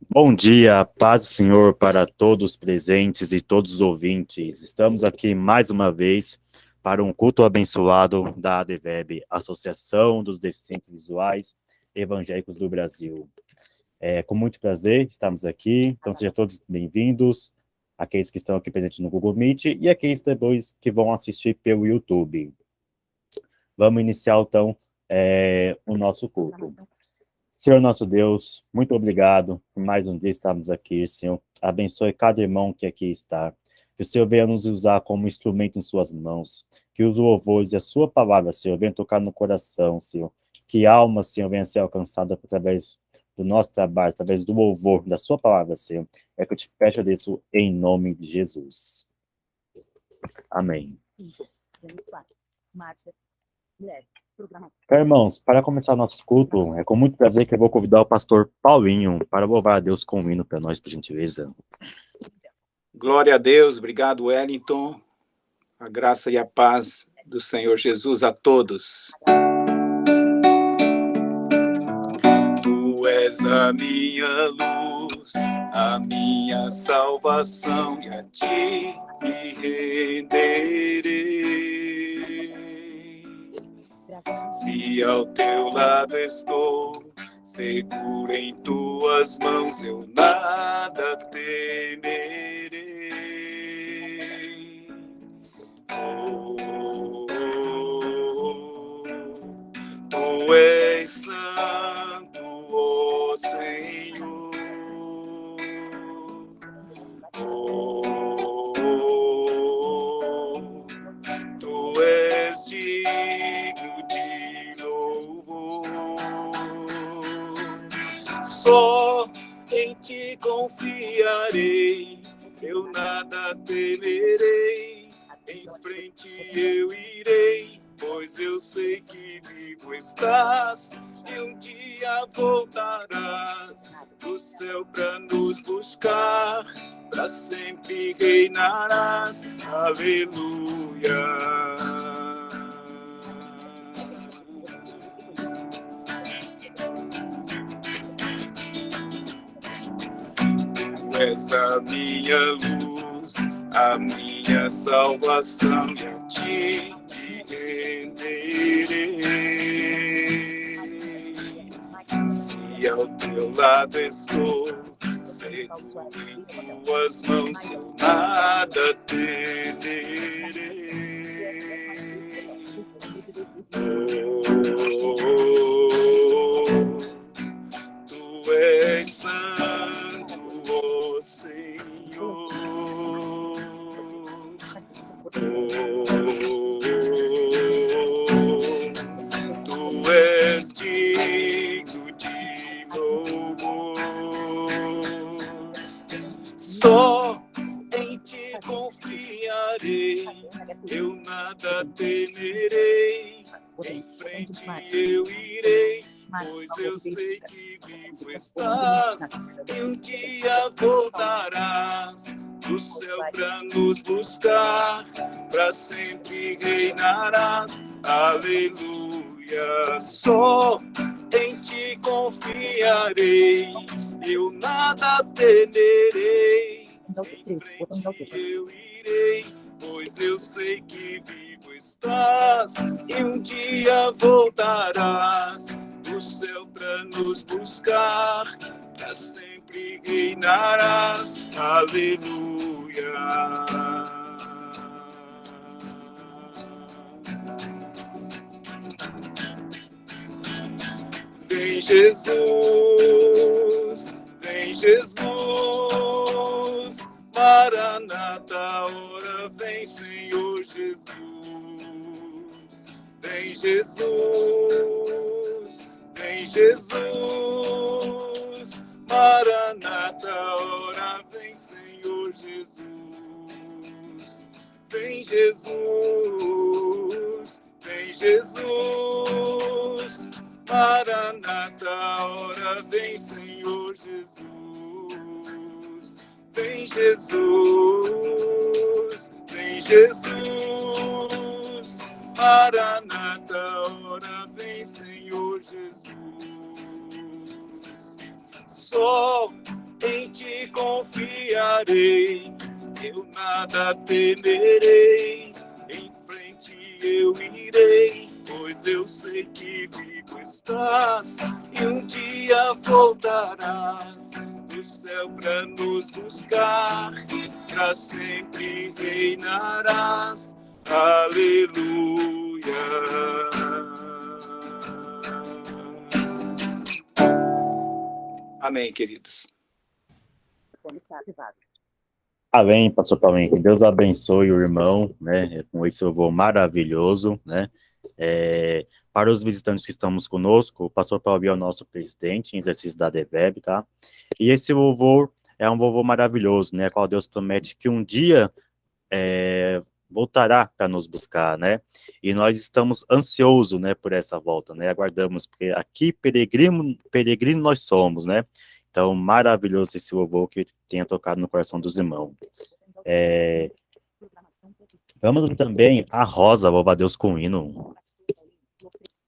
Bom dia, paz do Senhor para todos os presentes e todos os ouvintes. Estamos aqui mais uma vez para um culto abençoado da ADVEB, Associação dos Deficientes Visuais Evangélicos do Brasil. Com muito prazer, estamos aqui, então sejam todos bem-vindos, aqueles que estão aqui presentes no Google Meet e aqueles depois que vão assistir pelo YouTube. Vamos iniciar, então, o nosso culto. Senhor nosso Deus, muito obrigado por mais um dia estarmos aqui, Senhor. Abençoe cada irmão que aqui está. Que o Senhor venha nos usar como instrumento em suas mãos. Que os louvores e a sua palavra, Senhor, venham tocar no coração, Senhor. Que a alma, Senhor, venha ser alcançada através do nosso trabalho, através do louvor da sua palavra, Senhor. É que eu te peço isso em nome de Jesus. Amém. Irmãos, para começar o nosso culto, é com muito prazer que eu vou convidar o pastor Paulinho para louvar a Deus com um hino para nós, por gentileza. Glória a Deus, obrigado, Wellington. A graça e a paz do Senhor Jesus a todos. Tu és a minha luz, a minha salvação, e a ti me renderei. Se ao teu lado estou, seguro em tuas mãos, eu nada temerei. Tu és santo, ó Senhor. Tu és digno de louvor. Só em ti confiarei, eu nada temerei. Em frente eu irei, pois eu sei que vivo estás, e um dia voltarás do céu pra nos buscar, pra sempre reinarás. Aleluia. Tu és a minha luz, a minha salvação, e a ti me renderei. Se ao teu lado estou, seguro em tuas mãos, eu nada temerei. Tu és santo, ó Senhor. Tu és digno de louvor. Só em ti confiarei, eu nada temerei. Em frente eu irei, pois eu sei que vivo estás, e um dia voltarás do céu pra nos buscar, pra sempre reinarás. Aleluia. Só em ti confiarei, eu nada temerei. Em frente eu irei, pois eu sei que vivo estás, e um dia voltarás do céu pra nos buscar, pra sempre reinarás. Aleluia. Vem Jesus, vem Jesus, Maranata, ora vem Senhor Jesus. Vem Jesus, vem Jesus, Maranata, ora vem Senhor Jesus. Vem Jesus, vem Jesus, Maranata, ora vem Senhor Jesus. Vem Jesus, vem Jesus, Maranata, ora vem Senhor Jesus. Só em ti confiarei, eu nada temerei, em frente eu irei, pois eu sei que vivo estás, e um dia voltarás do céu pra nos buscar, pra sempre reinarás, aleluia. Amém, queridos. Amém, pastor Paulinho. Que Deus abençoe o irmão, né? Com esse louvor maravilhoso, né? Para os visitantes que estamos conosco, o pastor Paulinho é o nosso presidente em exercício da ADVEB, tá? E esse louvor é um louvor maravilhoso, né? Qual Deus promete que um dia voltará para nos buscar, né? E nós estamos ansiosos, né, por essa volta, né? Aguardamos, porque aqui peregrino nós somos, né? Então, maravilhoso esse louvor que tenha tocado no coração dos irmãos. Vamos também a Rosa, louvar a Deus com o hino.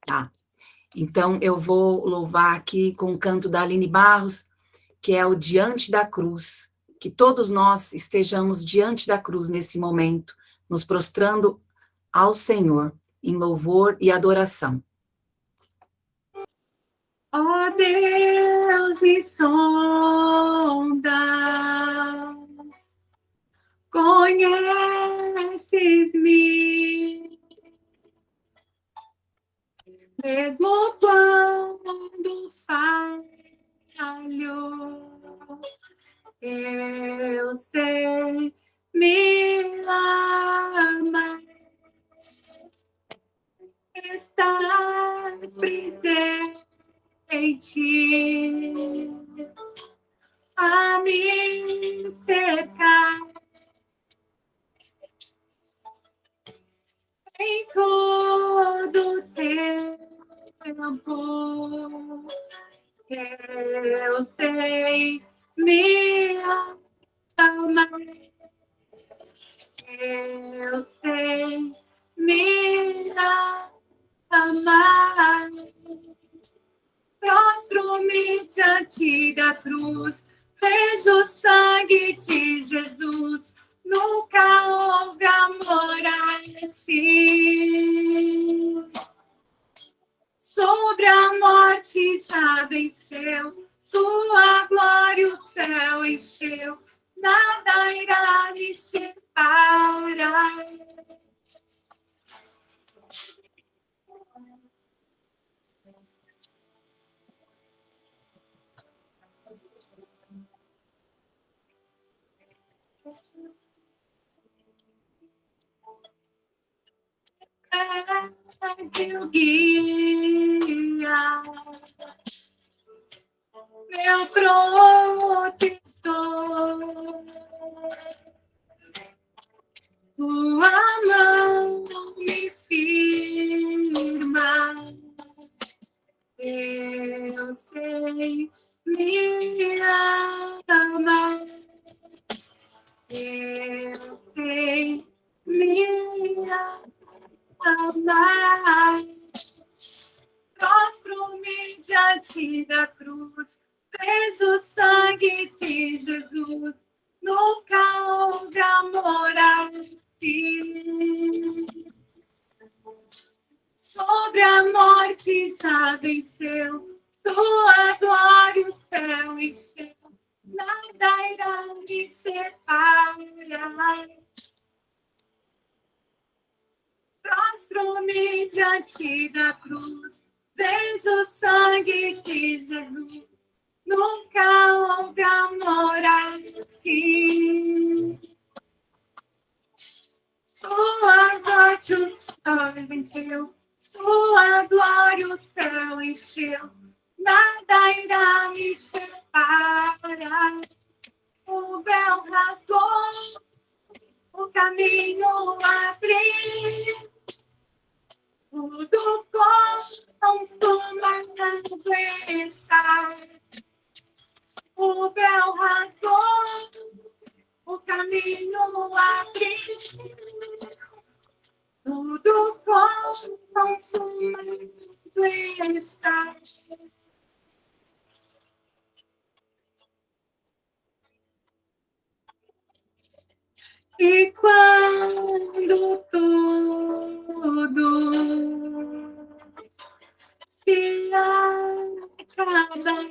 Tá. Então, eu vou louvar aqui com o canto da Aline Barros, que é o Diante da Cruz. Que todos nós estejamos diante da cruz nesse momento, nos prostrando ao Senhor, em louvor e adoração. Ó Deus, me sondas, conheces-me, mesmo quando falho, eu sei, me amas, estás presente a me cercar em todo tempo. Eu sei, me amar. Eu sei, me amar. Prostro-me diante da cruz, vejo o sangue de Jesus. Nunca houve amor assim. Sobre a morte já venceu, sua glória o céu encheu. Nada irá me separar. Meu guia, meu protetor, tua mão me firma, eu sei, me ama, eu sei, me amar. Prostro-me diante da cruz, vejo o sangue de Jesus. Nunca houve amor assim. Sobre a morte já venceu, sua glória o céu encheu. Nada irá me separar. Prostro-me diante da cruz, vejo o sangue de Jesus. Nunca houve amor assim. Sua morte o céu venceu, sua glória o céu encheu. Nada irá me separar. O véu rasgou, o caminho abriu. Tudo consumado está. O véu rasgou, o caminho abriu. Tudo consumado está. E quando tudo se acaba,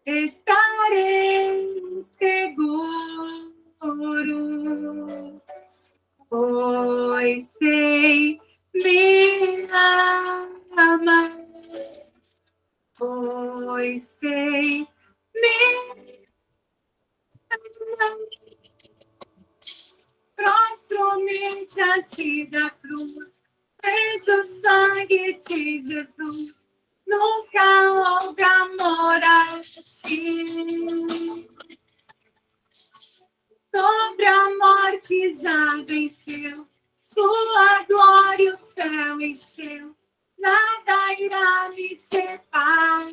estarei seguro, pois sei me amas, pois sei me amas. Prostro-me a ti da cruz, vejo o sangue de Jesus. Nunca houve amor assim. Sobre a morte já venceu, sua glória o céu encheu, nada irá me separar.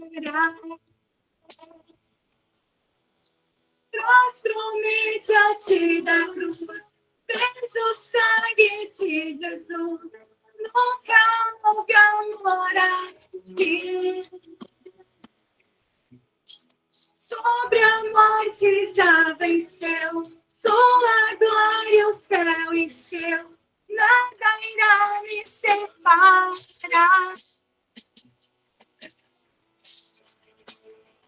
Prostro-me a ti da cruz, vejo o sangue de Jesus. Nunca houve amor assim. Sobre a morte já venceu, sua glória o céu encheu, nada irá me separar.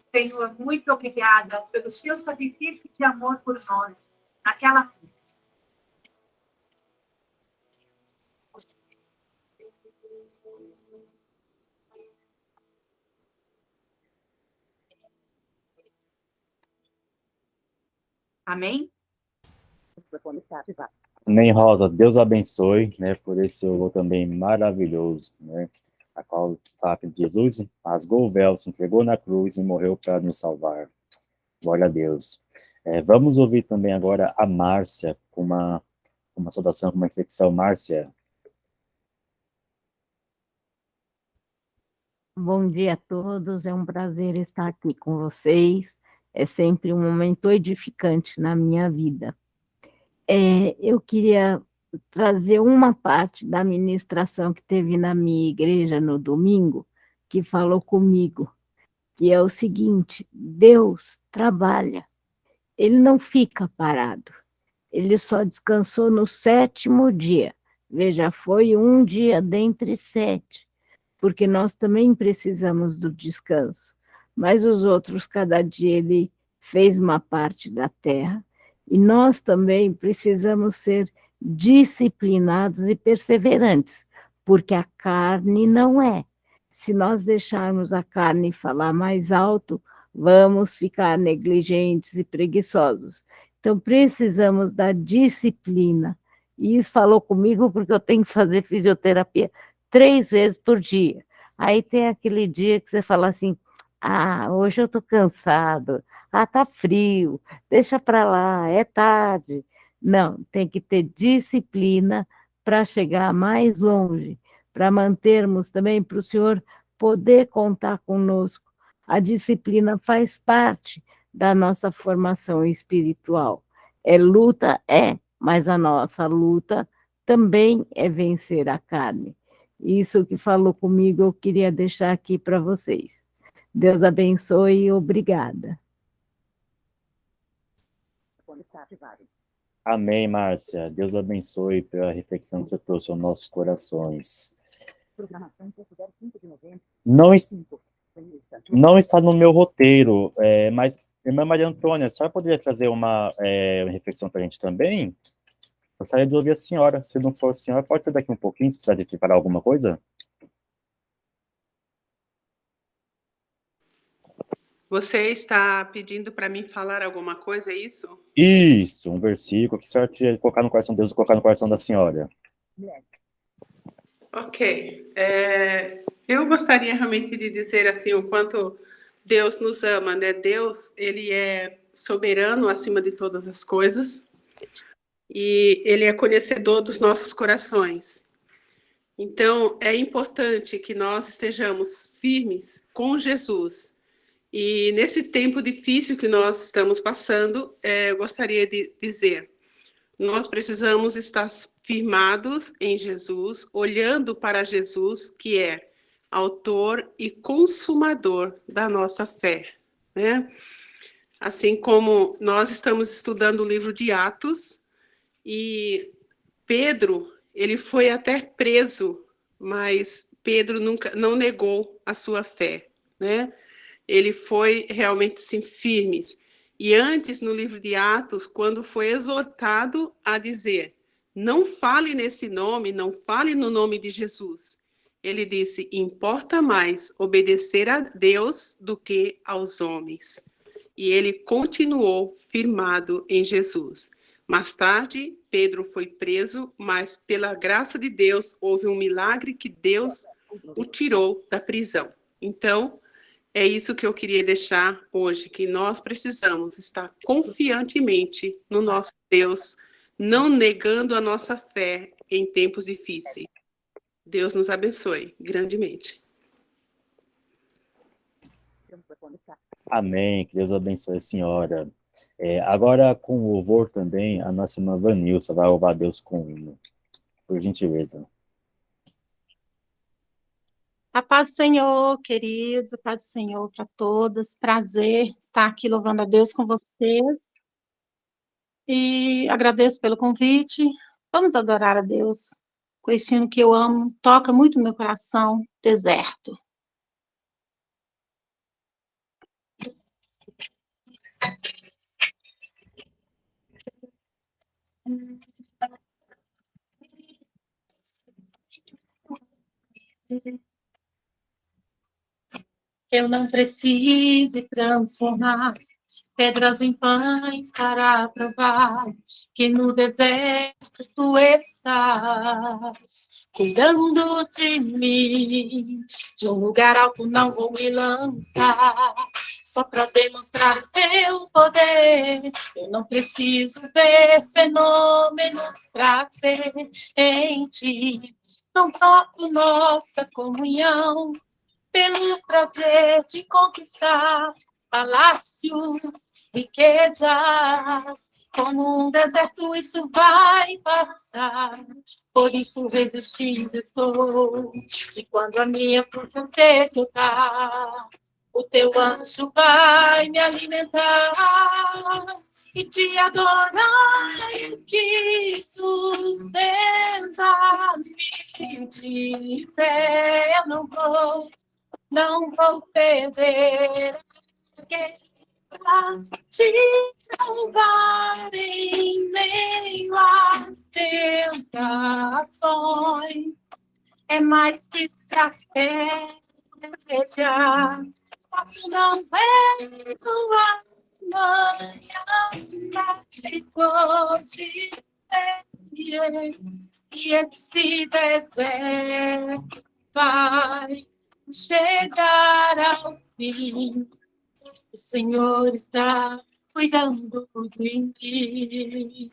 Senhor, muito obrigada pelo seu sacrifício de amor por nós, naquela cruz. Amém? O microfone está ativado. Amém, Rosa. Deus abençoe, né, por esse louvor também maravilhoso, né, a qual fala que Jesus rasgou o véu, se entregou na cruz e morreu para nos salvar. Glória a Deus. Vamos ouvir também agora a Márcia, com uma saudação, com uma reflexão. Márcia. Bom dia a todos, é um prazer estar aqui com vocês, é sempre um momento edificante na minha vida. Eu queria trazer uma parte da ministração que teve na minha igreja no domingo, que falou comigo, que é o seguinte: Deus trabalha, Ele não fica parado, Ele só descansou no 7º dia, veja, foi um dia dentre 7, porque nós também precisamos do descanso, mas os outros, cada dia Ele fez uma parte da terra, e nós também precisamos ser disciplinados e perseverantes, porque a carne não é. Se nós deixarmos a carne falar mais alto, vamos ficar negligentes e preguiçosos. Então, precisamos da disciplina. E isso falou comigo porque eu tenho que fazer fisioterapia 3 vezes por dia. Aí tem aquele dia que você fala assim: hoje eu estou cansado, tá frio, deixa para lá, é tarde. Não, tem que ter disciplina para chegar mais longe, para mantermos também, para o Senhor poder contar conosco. A disciplina faz parte da nossa formação espiritual. É luta? Mas a nossa luta também é vencer a carne. Isso que falou comigo, eu queria deixar aqui para vocês. Deus abençoe e obrigada. Amém, Márcia. Deus abençoe pela reflexão que você trouxe aos nossos corações. Não está no meu roteiro, mas, irmã Maria Antônia, a senhora poderia trazer uma reflexão para a gente também? Gostaria de ouvir a senhora. Se não for a senhora, pode ser daqui um pouquinho, se precisar de preparar alguma coisa? Você está pedindo para mim falar alguma coisa, é isso? Isso, um versículo que a senhora tinha colocar no coração de Deus e colocar no coração da senhora. Ok. Eu gostaria realmente de dizer assim, o quanto Deus nos ama, né? Deus, Ele é soberano acima de todas as coisas e Ele é conhecedor dos nossos corações. Então, é importante que nós estejamos firmes com Jesus. E nesse tempo difícil que nós estamos passando, eu gostaria de dizer, nós precisamos estar firmados em Jesus, olhando para Jesus, que é autor e consumador da nossa fé, né? Assim como nós estamos estudando o livro de Atos, e Pedro, ele foi até preso, mas Pedro nunca não negou a sua fé, né? Ele foi realmente assim, firme. E antes, no livro de Atos, quando foi exortado a dizer, não fale nesse nome, não fale no nome de Jesus, ele disse, importa mais obedecer a Deus do que aos homens. E ele continuou firmado em Jesus. Mais tarde, Pedro foi preso, mas pela graça de Deus, houve um milagre que Deus o tirou da prisão. Então, é isso que eu queria deixar hoje, que nós precisamos estar confiantemente no nosso Deus, não negando a nossa fé em tempos difíceis. Deus nos abençoe grandemente. Amém, que Deus abençoe a senhora. Agora, com o louvor também, a nossa irmã Vanilson vai louvar Deus com o hino, por gentileza. A paz do Senhor, queridos, a paz do Senhor para todas. Prazer estar aqui louvando a Deus com vocês. E agradeço pelo convite. Vamos adorar a Deus com esse hino que eu amo, toca muito no meu coração, Deserto. Eu não preciso transformar pedras em pães para provar que no deserto tu estás cuidando de mim. De um lugar alto não vou me lançar, só para demonstrar o teu poder. Eu não preciso ver fenômenos para crer em ti. Não troco nossa comunhão pelo prazer de conquistar palácios, riquezas. Como um deserto isso vai passar, por isso resistindo estou. E quando a minha força se esgotar, o teu anjo vai me alimentar. E te adorar que sustenta-me de pé. Eu não vou perder te louvar em meio às tentações. É mais que estratégia, posso não ver amanhã, mas ficou de e esse deserto vai chegar ao fim. O Senhor está cuidando de mim.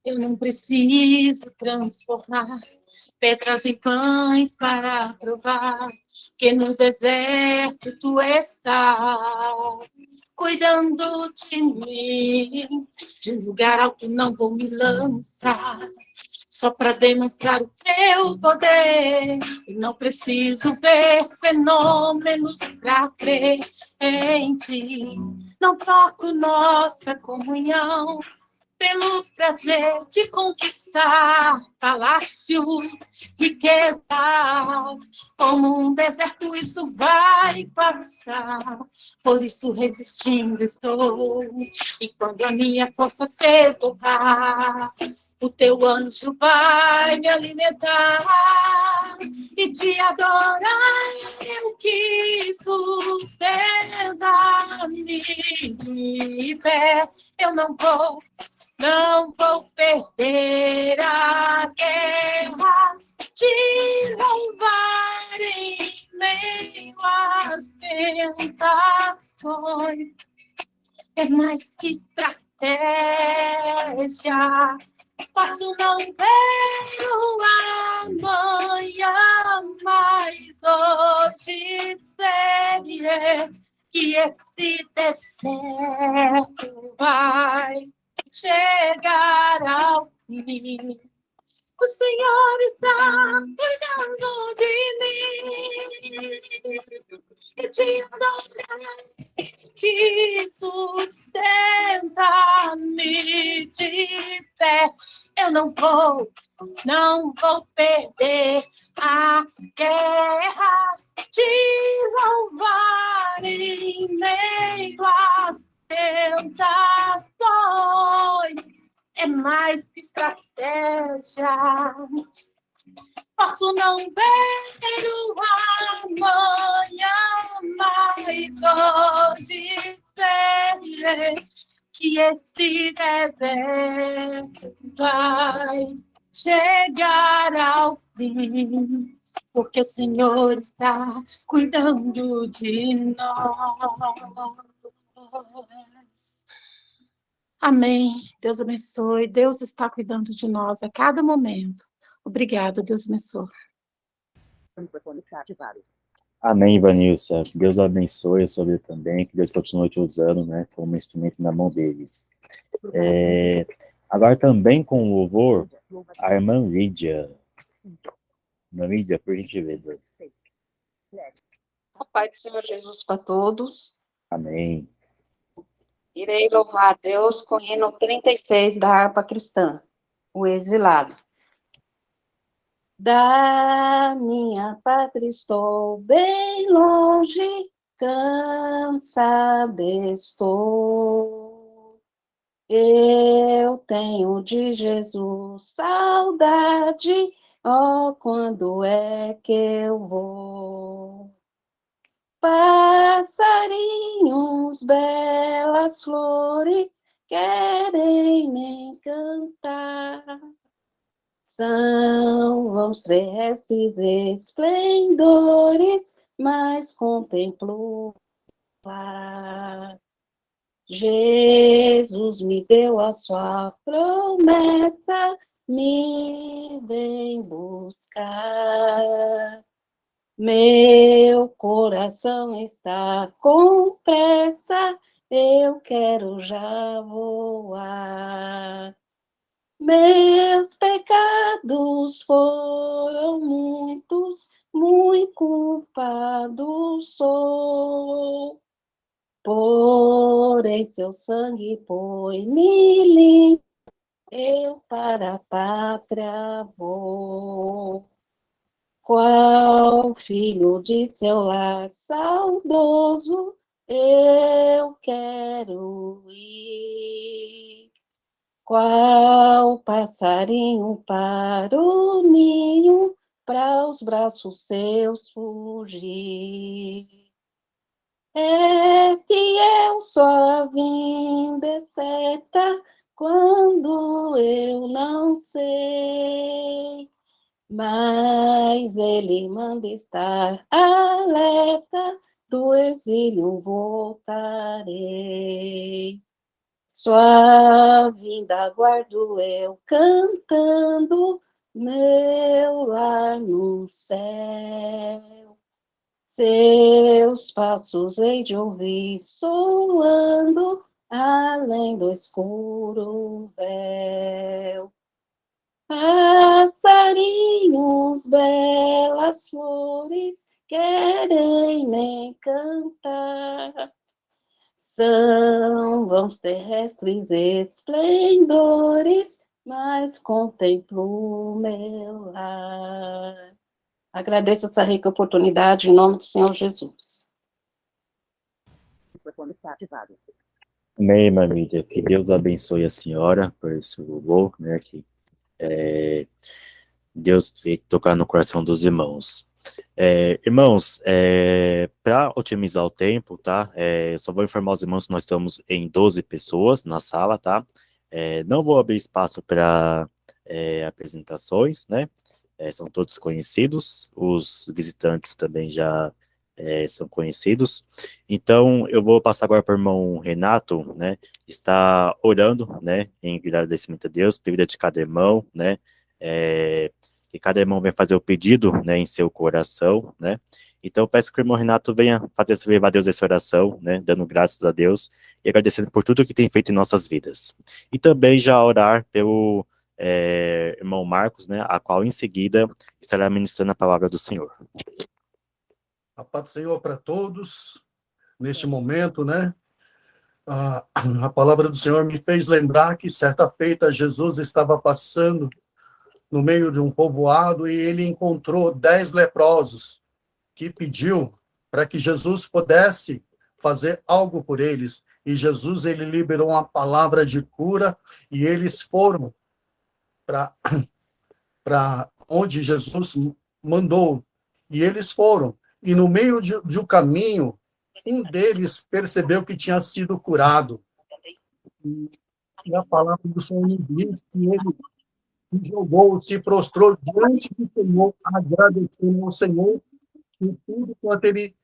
Eu não preciso transformar pedras em pães para provar que no deserto tu estás cuidando de mim. De um lugar alto não vou me lançar, só para demonstrar o teu poder. E não preciso ver fenômenos para crer em ti. Não troco nossa comunhão pelo prazer de conquistar palácios, riquezas. Como um deserto isso vai passar, por isso resistindo estou. E quando a minha força se esgotar, o teu anjo vai me alimentar. E te adorar eu que sustenta-me de pé. Eu não vou perder a guerra, te louvar em meio às tentações. É mais que estratégia, posso não ver o amanhã, mas hoje sei que esse deserto vai chegar ao fim. O Senhor está cuidando de mim. E te adorarei, que sustenta-me de pé. Eu não vou perder a guerra. Te louvar em meio às tentações é mais que estratégia. Posso não ver o amanhã, mas hoje sei que esse deserto vai chegar ao fim, porque o Senhor está cuidando de nós. Amém. Deus abençoe. Deus está cuidando de nós a cada momento. Obrigada, Deus abençoe. O microfone está ativado. Amém, Ivanilson. Que Deus abençoe a sua vida também, que Deus continue te usando, né, como instrumento na mão deles. Agora também com o louvor, a irmã Lídia. Irmã Lídia, por gentileza. A paz do Senhor Jesus para todos. Amém. Irei louvar a Deus com o hino 36 da harpa cristã, o exilado. Da minha pátria estou bem longe, cansada estou. Eu tenho de Jesus saudade, oh, quando é que eu vou? Passarinhos, belas flores, querem me encantar. São vãos terrestres esplendores, mas contemplo o ar. Jesus me deu a sua promessa, me vem buscar. Meu coração está com pressa, eu quero já voar. Meus pecados foram muitos, muito culpado sou. Porém, seu sangue põe-me limpo, eu para a pátria vou. Qual filho de seu lar saudoso eu quero ir? Qual passarinho para o ninho, para os braços seus fugir? É fiel sua vinda é certa, quando eu não sei. Mas ele manda estar alerta, do exílio voltarei. Sua vinda aguardo eu cantando, meu lar no céu. Seus passos hei de ouvir soando, além do escuro véu. Passarinhos, belas flores, querem me encantar. São vãos terrestres esplendores, mas contemplo o meu lar. Agradeço essa rica oportunidade em nome do Senhor Jesus. O microfone está ativado. Amém, irmã Lídia. Que Deus abençoe a senhora por esse louvor, né, que Deus veio tocar no coração dos irmãos. Irmãos, para otimizar o tempo, tá? Só vou informar os irmãos que nós estamos em 12 pessoas na sala, tá? Não vou abrir espaço para apresentações, né? São todos conhecidos, os visitantes também já são conhecidos. Então, eu vou passar agora para o irmão Renato, né? Está orando, né? Em agradecimento a Deus, pela vida de cada irmão, né? Que cada irmão venha fazer o pedido, né, em seu coração, né, então eu peço que o irmão Renato venha levar a Deus essa oração, né, dando graças a Deus e agradecendo por tudo que tem feito em nossas vidas, e também já orar pelo irmão Marcos, né, a qual em seguida estará ministrando a palavra do Senhor. A paz do Senhor para todos, neste momento, né? A palavra do Senhor me fez lembrar que certa feita Jesus estava passando no meio de um povoado e ele encontrou 10 leprosos que pediu para que Jesus pudesse fazer algo por eles. E Jesus, ele liberou uma palavra de cura e eles foram para onde Jesus mandou. E eles foram. E no meio de um caminho, um deles percebeu que tinha sido curado. E a palavra do Senhor me diz que ele se jogou, se prostrou diante do Senhor, agradecendo ao Senhor por tudo quanto ele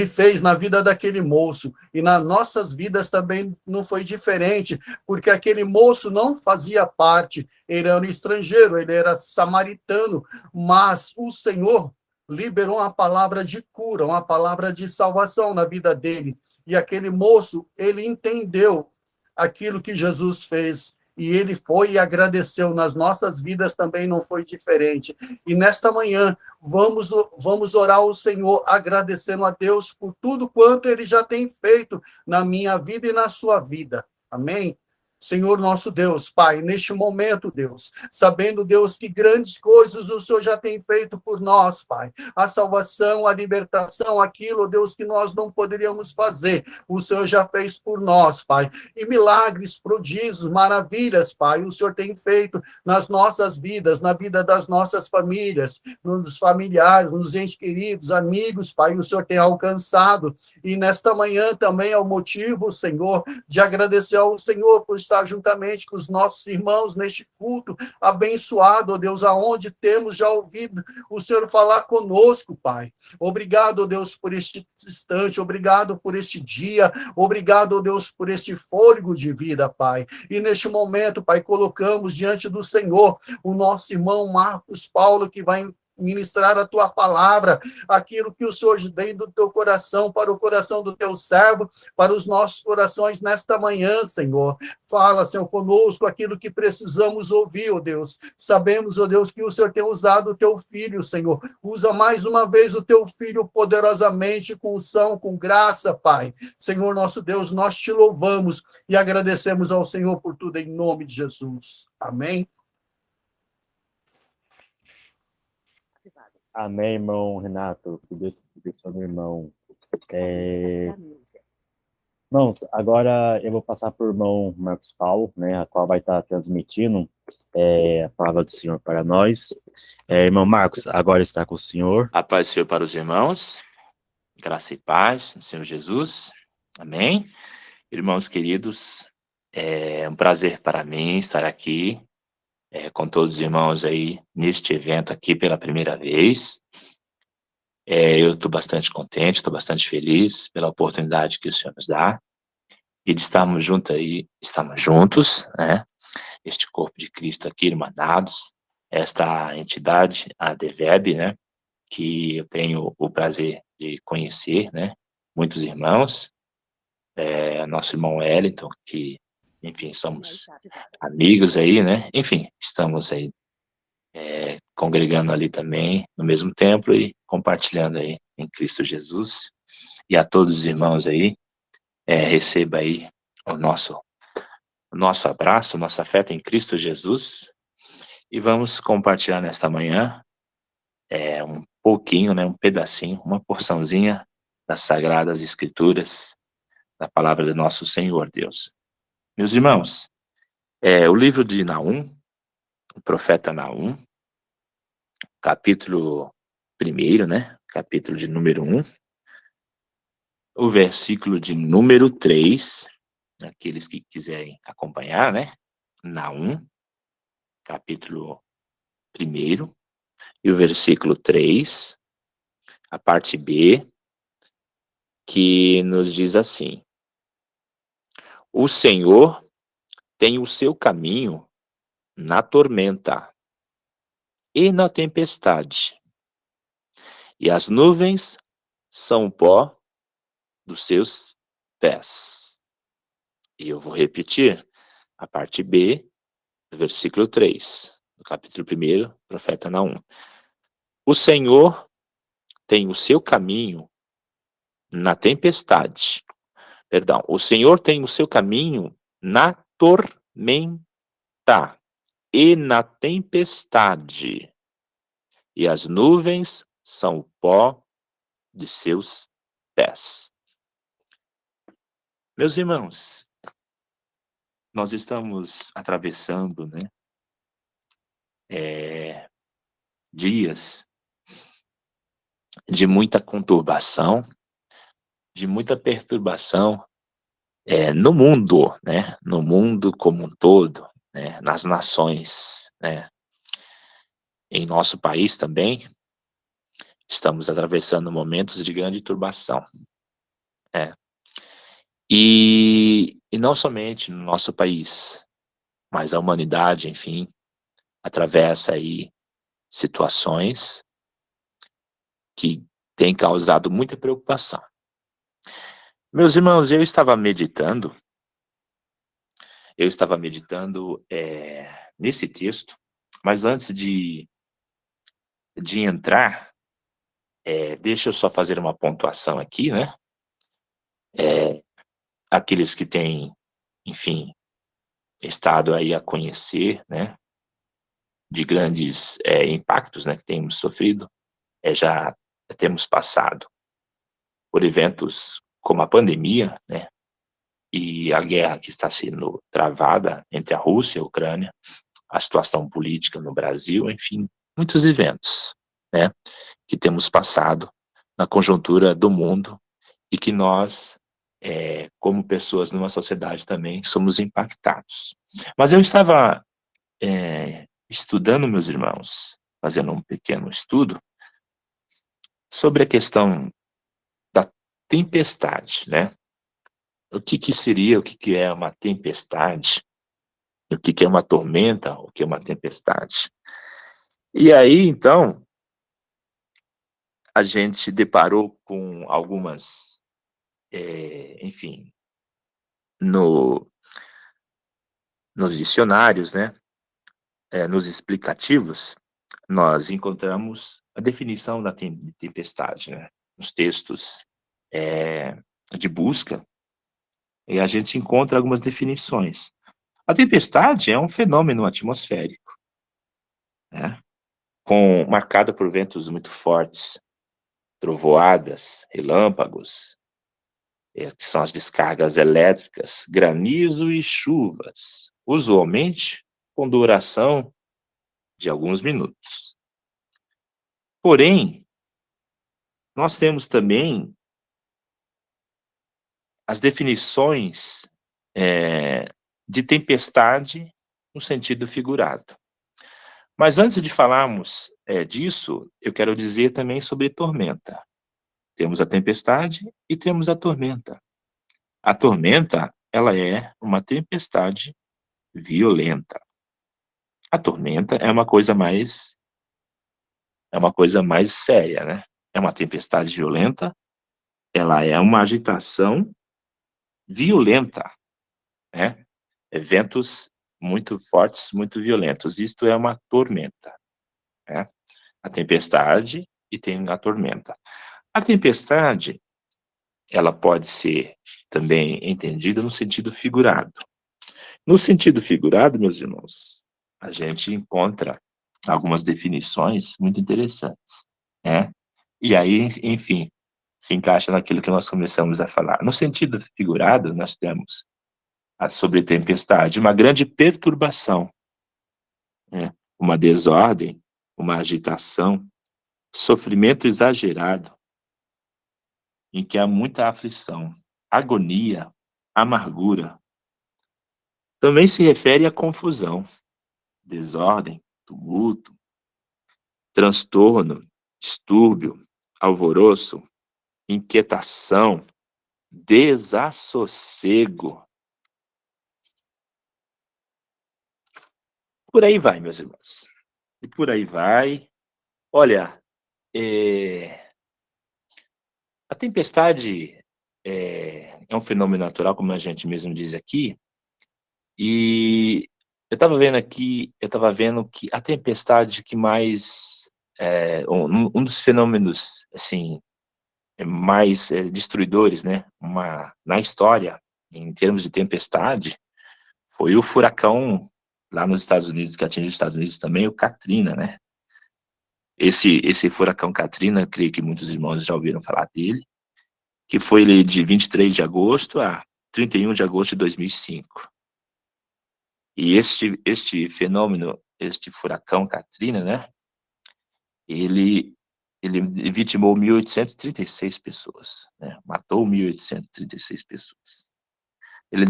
fez na vida daquele moço. E nas nossas vidas também não foi diferente, porque aquele moço não fazia parte, ele era um estrangeiro, ele era samaritano, mas o Senhor liberou uma palavra de cura, uma palavra de salvação na vida dele. E aquele moço, ele entendeu aquilo que Jesus fez, e ele foi e agradeceu. Nas nossas vidas também não foi diferente. E nesta manhã, vamos orar ao Senhor, agradecendo a Deus por tudo quanto ele já tem feito na minha vida e na sua vida. Amém? Senhor nosso Deus, Pai, neste momento, Deus, sabendo, Deus, que grandes coisas o Senhor já tem feito por nós, Pai. A salvação, a libertação, aquilo, Deus, que nós não poderíamos fazer, o Senhor já fez por nós, Pai. E milagres, prodígios, maravilhas, Pai, o Senhor tem feito nas nossas vidas, na vida das nossas famílias, nos familiares, nos entes queridos, amigos, Pai, o Senhor tem alcançado. E nesta manhã também é o motivo, Senhor, de agradecer ao Senhor por estar juntamente com os nossos irmãos neste culto abençoado, ó Deus, aonde temos já ouvido o Senhor falar conosco, Pai. Obrigado, ó Deus, por este instante, obrigado por este dia, obrigado, ó Deus, por este fôlego de vida, Pai. E neste momento, Pai, colocamos diante do Senhor o nosso irmão Marcos Paulo, que vai ministrar a tua palavra, aquilo que o Senhor vem do teu coração para o coração do teu servo, para os nossos corações nesta manhã, Senhor. Fala, Senhor, conosco aquilo que precisamos ouvir, ó Deus. Sabemos, ó Deus, que o Senhor tem usado o teu filho, Senhor. Usa mais uma vez o teu filho poderosamente, com unção, com graça, Pai. Senhor, nosso Deus, nós te louvamos e agradecemos ao Senhor por tudo em nome de Jesus. Amém. Amém, irmão Renato. Que Deus abençoe, meu irmão. Irmãos, agora eu vou passar para o irmão Marcos Paulo, né, a qual vai estar transmitindo a palavra do Senhor para nós. Irmão Marcos, agora está com o Senhor. A paz do Senhor para os irmãos. Graça e paz no Senhor Jesus. Amém. Irmãos queridos, é um prazer para mim estar aqui com todos os irmãos aí neste evento aqui pela primeira vez. Eu estou bastante contente, estou bastante feliz pela oportunidade que o Senhor nos dá e de estarmos juntos, né? Este corpo de Cristo aqui, irmanados, esta entidade, a ADVEB, né? Que eu tenho o prazer de conhecer, né? Muitos irmãos, nosso irmão Wellington, que enfim, somos amigos aí, né? Enfim, estamos aí congregando ali também, no mesmo templo e compartilhando aí em Cristo Jesus. E a todos os irmãos aí, receba aí o nosso abraço, o nosso afeto em Cristo Jesus. E vamos compartilhar nesta manhã um pouquinho, né? Um pedacinho, uma porçãozinha das Sagradas Escrituras, da palavra do nosso Senhor Deus. Meus irmãos, o livro de Naum, o profeta Naum, capítulo 1, né? Capítulo de número 1, o versículo de número 3, aqueles que quiserem acompanhar, né? Naum, capítulo 1, e o versículo 3, a parte B, que nos diz assim: o Senhor tem o seu caminho na tormenta e na tempestade, e as nuvens são o pó dos seus pés. E eu vou repetir a parte B, versículo 3, do capítulo 1, profeta Naum. O Senhor tem o seu caminho na tempestade. Perdão, o Senhor tem o seu caminho na tormenta e na tempestade, e as nuvens são o pó de seus pés. Meus irmãos, nós estamos atravessando, né, dias de muita conturbação, de muita perturbação no mundo, né, no mundo como um todo, né, nas nações, né, em nosso país também, estamos atravessando momentos de grande turbação, né, e não somente no nosso país, mas a humanidade, enfim, atravessa aí situações que têm causado muita preocupação. Meus irmãos, eu estava meditando nesse texto, mas antes de entrar, deixa eu só fazer uma pontuação aqui, né? Aqueles que têm, enfim, estado aí a conhecer, né, de grandes impactos, né, que temos sofrido, já temos passado por eventos como a pandemia, né, e a guerra que está sendo travada entre a Rússia e a Ucrânia, a situação política no Brasil, enfim, muitos eventos, né, que temos passado na conjuntura do mundo e que nós, como pessoas numa sociedade também, somos impactados. Mas eu estava estudando, meus irmãos, fazendo um pequeno estudo sobre a questão da tempestade, né? O que seria, o que é uma tempestade, o que é uma tormenta, o que é uma tempestade. E aí, então, a gente deparou com algumas, enfim, nos dicionários, né, nos explicativos, nós encontramos a definição da tempestade, né, nos textos de busca, e a gente encontra algumas definições. A tempestade é um fenômeno atmosférico, né, marcada por ventos muito fortes, trovoadas, relâmpagos, que são as descargas elétricas, granizo e chuvas, usualmente com duração de alguns minutos. Porém, nós temos também as definições de tempestade no sentido figurado. Mas antes de falarmos disso, eu quero dizer também sobre tormenta. Temos a tempestade e temos a tormenta. A tormenta, ela é uma tempestade violenta. A tormenta é uma coisa mais séria, né? É uma tempestade violenta, ela é uma agitação violenta, né? Ventos muito fortes, muito violentos. Isto é uma tormenta, né? A tempestade e tem a tormenta. A tempestade, ela pode ser também entendida no sentido figurado. No sentido figurado, meus irmãos, a gente encontra algumas definições muito interessantes, né? E aí, enfim, se encaixa naquilo que nós começamos a falar. No sentido figurado, nós temos sobre tempestade uma grande perturbação, né? Uma desordem, uma agitação, sofrimento exagerado, em que há muita aflição, agonia, amargura. Também se refere à confusão, desordem, tumulto, transtorno, distúrbio, alvoroço, inquietação, desassossego. Por aí vai, meus irmãos. E por aí vai. Olha, a tempestade é um fenômeno natural, como a gente mesmo diz aqui, e eu estava vendo aqui, eu estava vendo que a tempestade que mais, um dos fenômenos, assim, mais destruidores, né, na história, em termos de tempestade, foi o furacão lá nos Estados Unidos, que atingiu os Estados Unidos também, o Katrina, né? Esse furacão Katrina, creio que muitos irmãos já ouviram falar dele, que foi ele de 23 de agosto a 31 de agosto de 2005. E este fenômeno, este furacão Katrina, né? Ele vitimou 1.836 pessoas, né? Matou 1.836 pessoas. Ele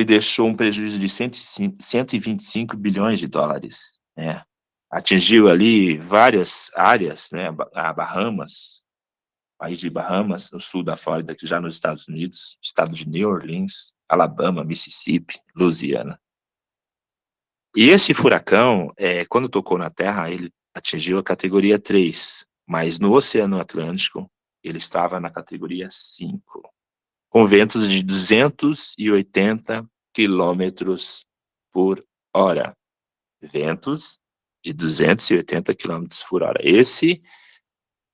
deixou um prejuízo de 125 bilhões de dólares, né? Atingiu ali várias áreas, né? A Bahamas, país de Bahamas, no sul da Flórida, que já nos Estados Unidos, estado de New Orleans, Alabama, Mississippi, Louisiana. E esse furacão, quando tocou na Terra, ele atingiu a categoria 3, mas no Oceano Atlântico, ele estava na categoria 5, com ventos de 280 quilômetros por hora. Ventos de 280 quilômetros por hora. Esse,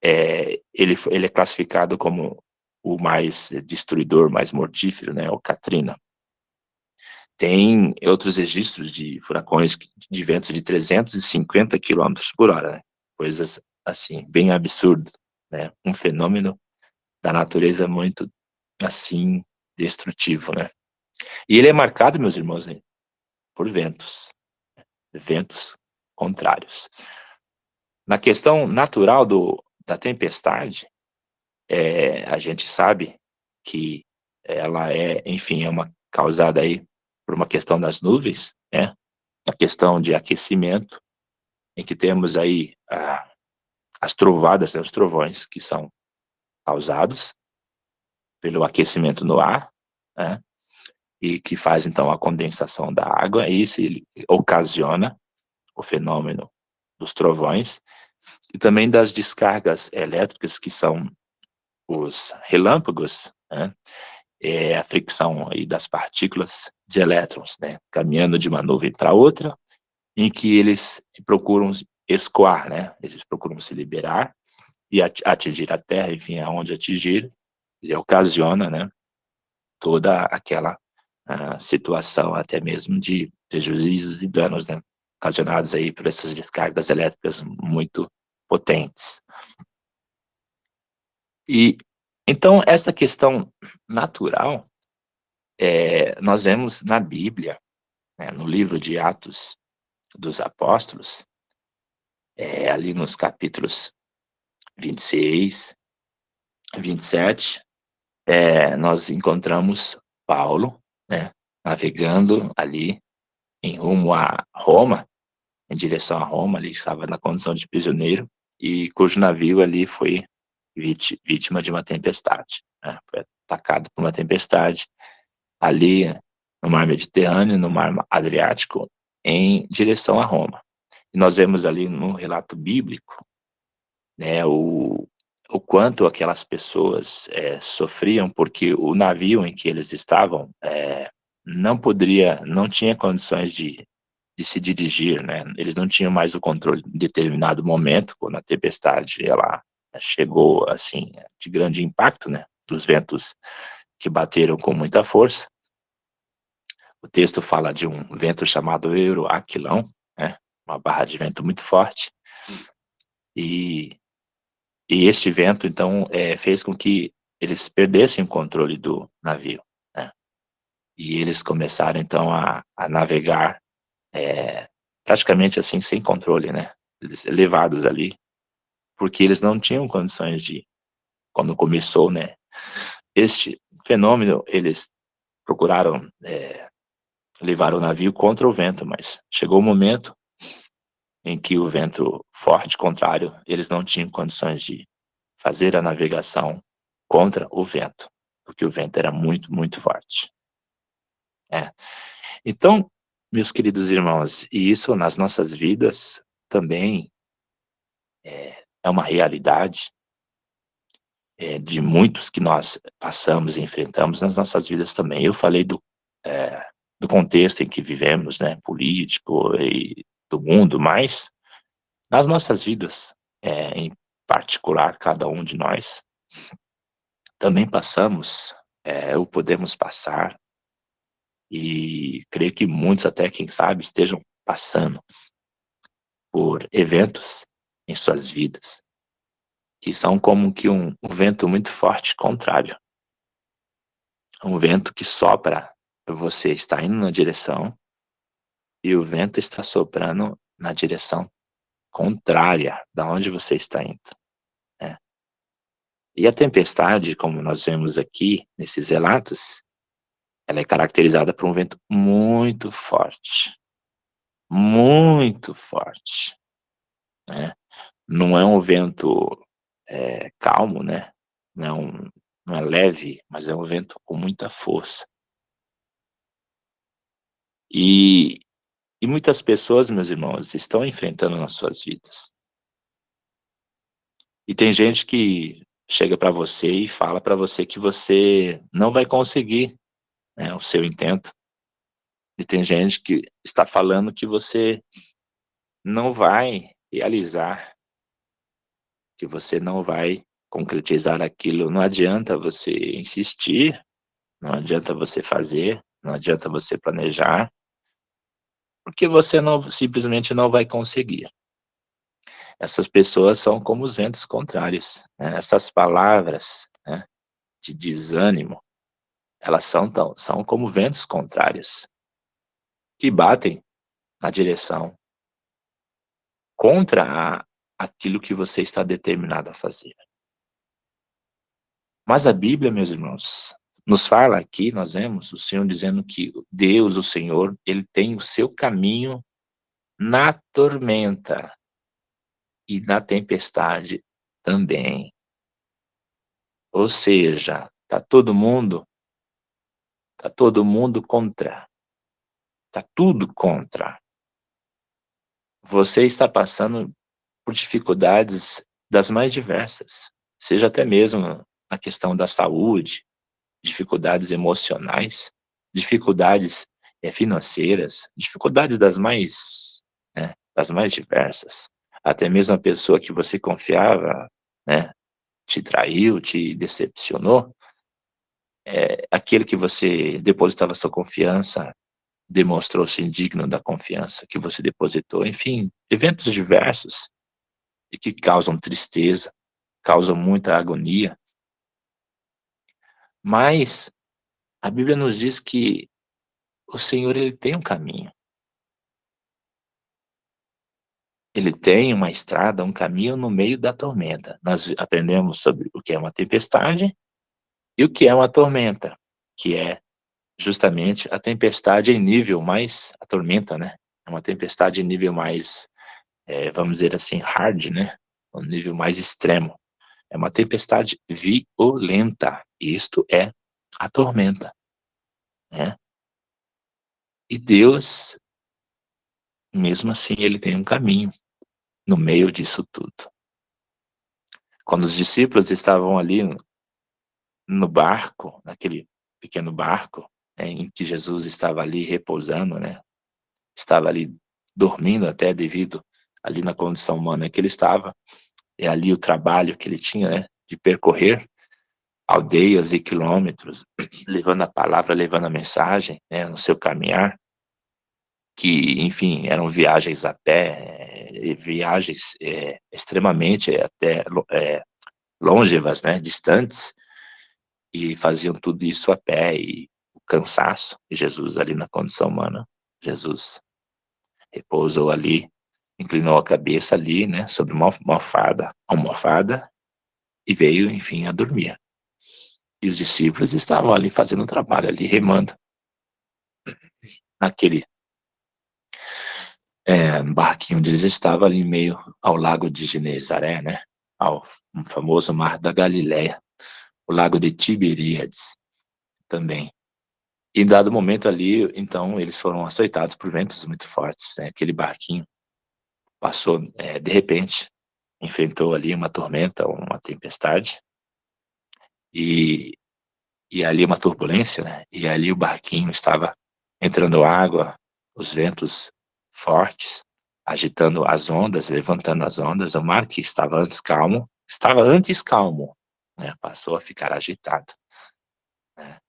ele é classificado como o mais destruidor, mais mortífero, né, o Katrina. Tem outros registros de furacões de ventos de 350 quilômetros por hora, né? Coisas assim, bem absurdas, né? Um fenômeno da natureza muito, assim, destrutivo, né? E ele é marcado, meus irmãos, né, por ventos contrários. Na questão natural da tempestade, a gente sabe que ela enfim, é uma causada aí por uma questão das nuvens, né? A questão de aquecimento, em que temos aí as trovadas, né, os trovões, que são causados pelo aquecimento no ar, né? E que faz, então, a condensação da água, e isso ele ocasiona o fenômeno dos trovões, e também das descargas elétricas, que são os relâmpagos, né? A fricção aí das partículas de elétrons, né, caminhando de uma nuvem para outra, em que eles procuram escoar, né, eles procuram se liberar e atingir a Terra, enfim, aonde atingir, ele ocasiona, né, toda aquela situação até mesmo de prejuízos e danos, né, ocasionados aí por essas descargas elétricas muito potentes. E então essa questão natural, nós vemos na Bíblia, né, no livro de Atos dos Apóstolos, ali nos capítulos 26, 27, nós encontramos Paulo, né, navegando ali em rumo a Roma, em direção a Roma, ali estava na condição de prisioneiro, e cujo navio ali foi vítima de uma tempestade, né, foi atacado por uma tempestade ali no Mar Mediterrâneo, no Mar Adriático, em direção a Roma. E nós vemos ali no relato bíblico, né, o quanto aquelas pessoas sofriam, porque o navio em que eles estavam não tinha condições de se dirigir, né? Eles não tinham mais o controle em determinado momento, quando a tempestade ela chegou assim de grande impacto, né, dos ventos que bateram com muita força. O texto fala de um vento chamado Euroaquilão, né, uma barra de vento muito forte, e este vento, então, fez com que eles perdessem o controle do navio, né, e eles começaram, então, a navegar praticamente assim, sem controle, né, eles levados ali, porque eles não tinham condições quando começou, né, este fenômeno, eles procuraram levar o navio contra o vento, mas chegou o momento em que o vento forte, contrário, eles não tinham condições de fazer a navegação contra o vento, porque o vento era muito, muito forte. Então, meus queridos irmãos, e isso nas nossas vidas também é uma realidade de muitos que nós passamos e enfrentamos nas nossas vidas também. Eu falei do contexto em que vivemos, né, político e do mundo, mas nas nossas vidas, em particular, cada um de nós, também passamos, ou podemos passar, e creio que muitos até, quem sabe, estejam passando por eventos em suas vidas, que são como que um vento muito forte contrário. Um vento que sopra, você está indo na direção, e o vento está soprando na direção contrária da onde você está indo, né? E a tempestade, como nós vemos aqui nesses relatos, ela é caracterizada por um vento muito forte, né? Não é um vento calmo, né? Não é leve, mas é um vento com muita força. E muitas pessoas, meus irmãos, estão enfrentando nas suas vidas. E tem gente que chega para você e fala para você que você não vai conseguir, né, o seu intento. E tem gente que está falando que você não vai realizar, que você não vai concretizar aquilo. Não adianta você insistir, não adianta você fazer, não adianta você planejar, porque você simplesmente não vai conseguir. Essas pessoas são como os ventos contrários, né? Essas palavras, né, de desânimo, elas são como ventos contrários, que batem na direção contra aquilo que você está determinado a fazer. Mas a Bíblia, meus irmãos, nos fala aqui, nós vemos o Senhor dizendo que Deus, o Senhor, ele tem o seu caminho na tormenta e na tempestade também. Ou seja, tá todo mundo contra. Tá tudo contra. Você está passando por dificuldades das mais diversas, seja até mesmo na questão da saúde, dificuldades emocionais, dificuldades financeiras, dificuldades das mais diversas. Até mesmo a pessoa que você confiava, né, te traiu, te decepcionou. Aquele que você depositava sua confiança demonstrou-se indigno da confiança que você depositou. Enfim, eventos diversos e que causam tristeza, causam muita agonia. Mas a Bíblia nos diz que o Senhor, ele tem um caminho. Ele tem uma estrada, um caminho no meio da tormenta. Nós aprendemos sobre o que é uma tempestade e o que é uma tormenta, que é justamente a tempestade em nível mais, a tormenta, né? É uma tempestade em nível mais, vamos dizer assim, hard, né? Um nível mais extremo. É uma tempestade violenta. Isto é a tormenta, né? E Deus, mesmo assim, ele tem um caminho no meio disso tudo. Quando os discípulos estavam ali no barco, naquele pequeno barco, né, em que Jesus estava ali repousando, né? Estava ali dormindo até devido ali na condição humana que ele estava, e ali o trabalho que ele tinha, né, de percorrer aldeias e quilômetros, levando a palavra, levando a mensagem, né, no seu caminhar, que, enfim, eram viagens a pé, viagens extremamente até longevas, né, distantes, e faziam tudo isso a pé, e o cansaço, e Jesus ali na condição humana, Jesus repousou ali, inclinou a cabeça ali, né, sobre uma almofada, e veio, enfim, a dormir. E os discípulos estavam ali fazendo um trabalho, ali remando, naquele barquinho onde eles estavam, ali em meio ao lago de Genezaré, né, ao famoso mar da Galileia, o lago de Tiberíades também. E em dado momento ali, então, eles foram açoitados por ventos muito fortes, né? Aquele barquinho passou, de repente, enfrentou ali uma tormenta, uma tempestade, e ali uma turbulência, né? E ali o barquinho estava entrando água, os ventos fortes, agitando as ondas, levantando as ondas. O mar que estava antes calmo, né? Passou a ficar agitado, né?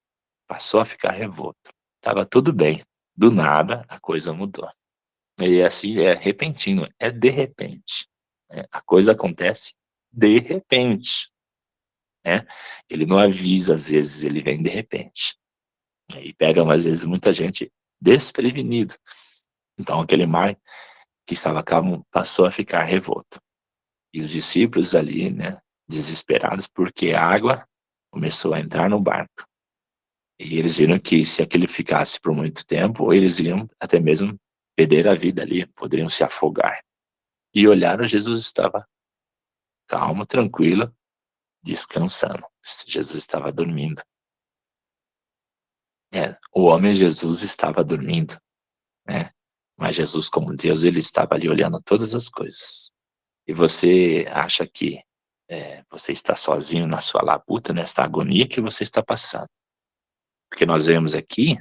Passou a ficar revolto. Estava tudo bem. Do nada, a coisa mudou. E assim, é repentino, é de repente, né? A coisa acontece de repente, né? Ele não avisa, às vezes, ele vem de repente. E pega, às vezes, muita gente desprevenido. Então, aquele mar que estava calmo passou a ficar revolto. E os discípulos ali, né, desesperados, porque a água começou a entrar no barco. E eles viram que se aquele ficasse por muito tempo, eles iriam até mesmo perder a vida ali, poderiam se afogar. E olharam, Jesus estava calmo, tranquilo, descansando. Jesus estava dormindo. O homem Jesus estava dormindo, né? Mas Jesus, como Deus, ele estava ali olhando todas as coisas. E você acha que você está sozinho na sua labuta, nesta agonia que você está passando. Porque nós vemos aqui,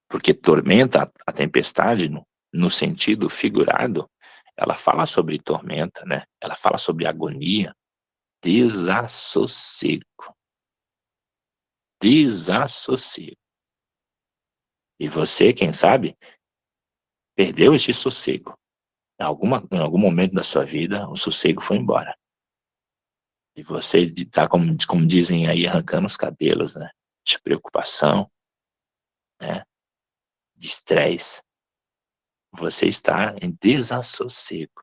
porque tormenta, a tempestade, no sentido figurado, ela fala sobre tormenta, né? Ela fala sobre agonia, desassossego. Desassossego. E você, quem sabe, perdeu este sossego. Em algum momento da sua vida, o sossego foi embora. E você está, como dizem aí, arrancando os cabelos, né? De preocupação, né? De estresse. Você está em desassossego.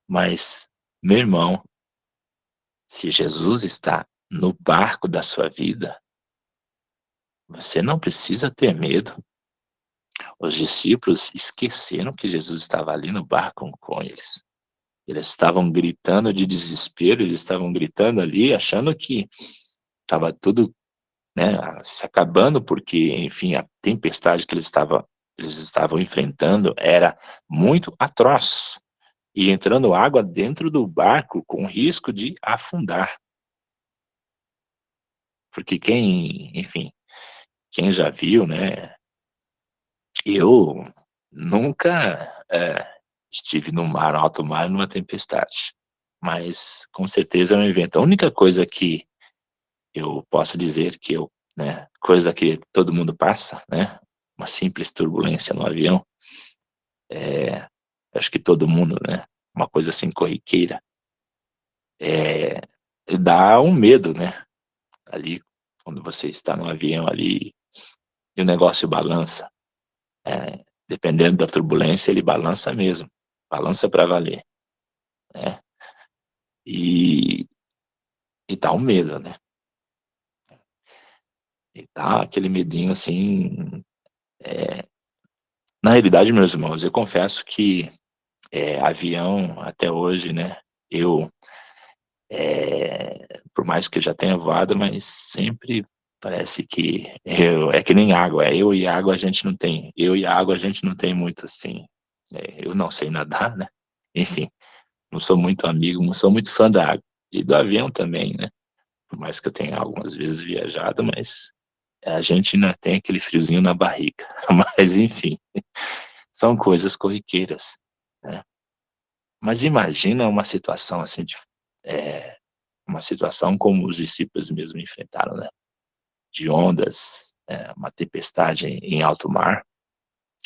Mas, meu irmão, se Jesus está no barco da sua vida, você não precisa ter medo. Os discípulos esqueceram que Jesus estava ali no barco com eles. Eles estavam gritando de desespero, eles estavam gritando ali, achando que estava tudo, né, se acabando, porque, enfim, a tempestade que eles estavam enfrentando era muito atroz. E entrando água dentro do barco com risco de afundar. Porque enfim, quem já viu, né? Eu nunca estive no mar, alto mar, numa tempestade. Mas, com certeza, é um evento. A única coisa que eu posso dizer que né, coisa que todo mundo passa, né? Uma simples turbulência no avião, acho que todo mundo, né? Uma coisa assim corriqueira, dá um medo, né? Ali, quando você está no avião ali e o negócio balança, dependendo da turbulência, ele balança mesmo, balança para valer, né? E dá um medo, né? E dá aquele medinho assim. Na realidade, meus irmãos, eu confesso que avião, até hoje, né? Eu, por mais que eu já tenha voado, mas sempre parece que é que nem água. Eu e água a gente não tem. Eu e água a gente não tem muito assim. Eu não sei nadar, né? Enfim, não sou muito amigo, não sou muito fã da água. E do avião também, né? Por mais que eu tenha algumas vezes viajado, mas a gente ainda tem aquele friozinho na barriga. Mas, enfim, são coisas corriqueiras, né? Mas imagina uma situação assim, uma situação como os discípulos mesmo enfrentaram, né? De ondas, uma tempestade em alto mar,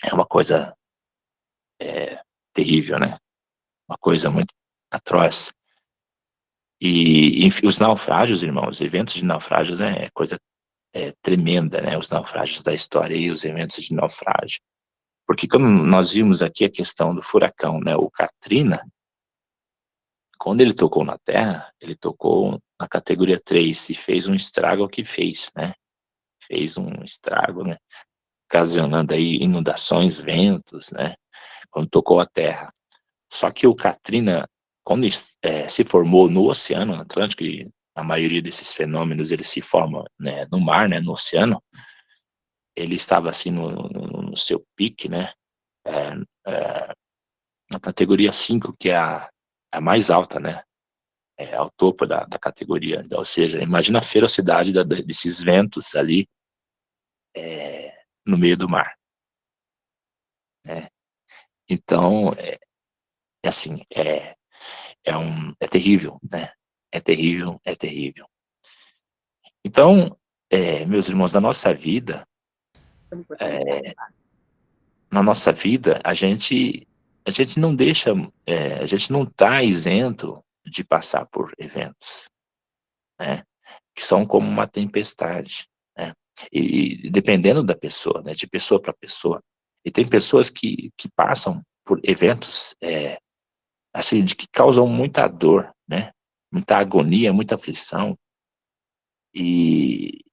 é uma coisa terrível, né? Uma coisa muito atroz. E, enfim, os naufrágios, irmãos, eventos de naufrágios é coisa tremenda, né? Os naufrágios da história e os eventos de naufrágio. Porque como nós vimos aqui a questão do furacão, né? O Katrina, quando ele tocou na Terra, ele tocou na categoria 3 e fez um estrago que fez, né? Fez um estrago, né? Ocasionando aí inundações, ventos, né? Quando tocou a Terra. Só que o Katrina, quando se formou no Oceano Atlântico, e a maioria desses fenômenos eles se formam, né, no mar, né, no oceano, ele estava assim no seu pique, né? Na categoria 5, que é a mais alta, né? ao topo da categoria. Ou seja, imagina a ferocidade desses ventos ali no meio do mar. Né? Então, assim, é terrível, né? É terrível, é terrível. Então, meus irmãos, na nossa vida, a gente não deixa, a gente não está isento de passar por eventos, né? Que são como uma tempestade, né? E dependendo da pessoa, né? De pessoa para pessoa. E tem pessoas que passam por eventos, assim, que causam muita dor, né? Muita agonia, muita aflição. E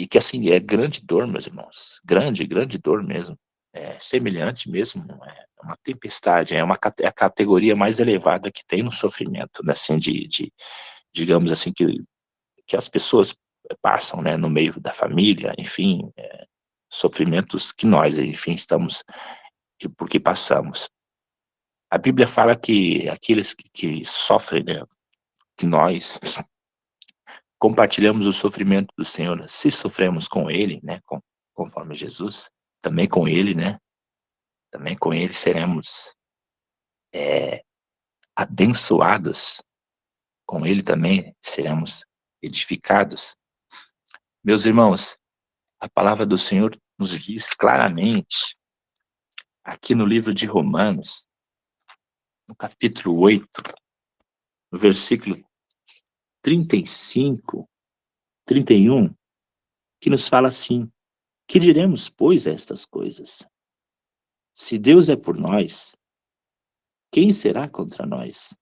que, assim, é grande dor, meus irmãos. Grande, grande dor mesmo. É semelhante mesmo, é uma tempestade, é a categoria mais elevada que tem no sofrimento, né? Assim, digamos assim, que as pessoas passam, né? No meio da família, enfim, sofrimentos que nós, enfim, estamos, porque passamos. A Bíblia fala que aqueles que sofrem, né? Que nós compartilhamos o sofrimento do Senhor, se sofremos com Ele, né, conforme Jesus, também com Ele, né, também com Ele seremos abençoados, com Ele também seremos edificados. Meus irmãos, a palavra do Senhor nos diz claramente, aqui no livro de Romanos, no capítulo 8, no versículo 35, 31, que nos fala assim: que diremos, pois, a estas coisas? Se Deus é por nós, quem será contra nós?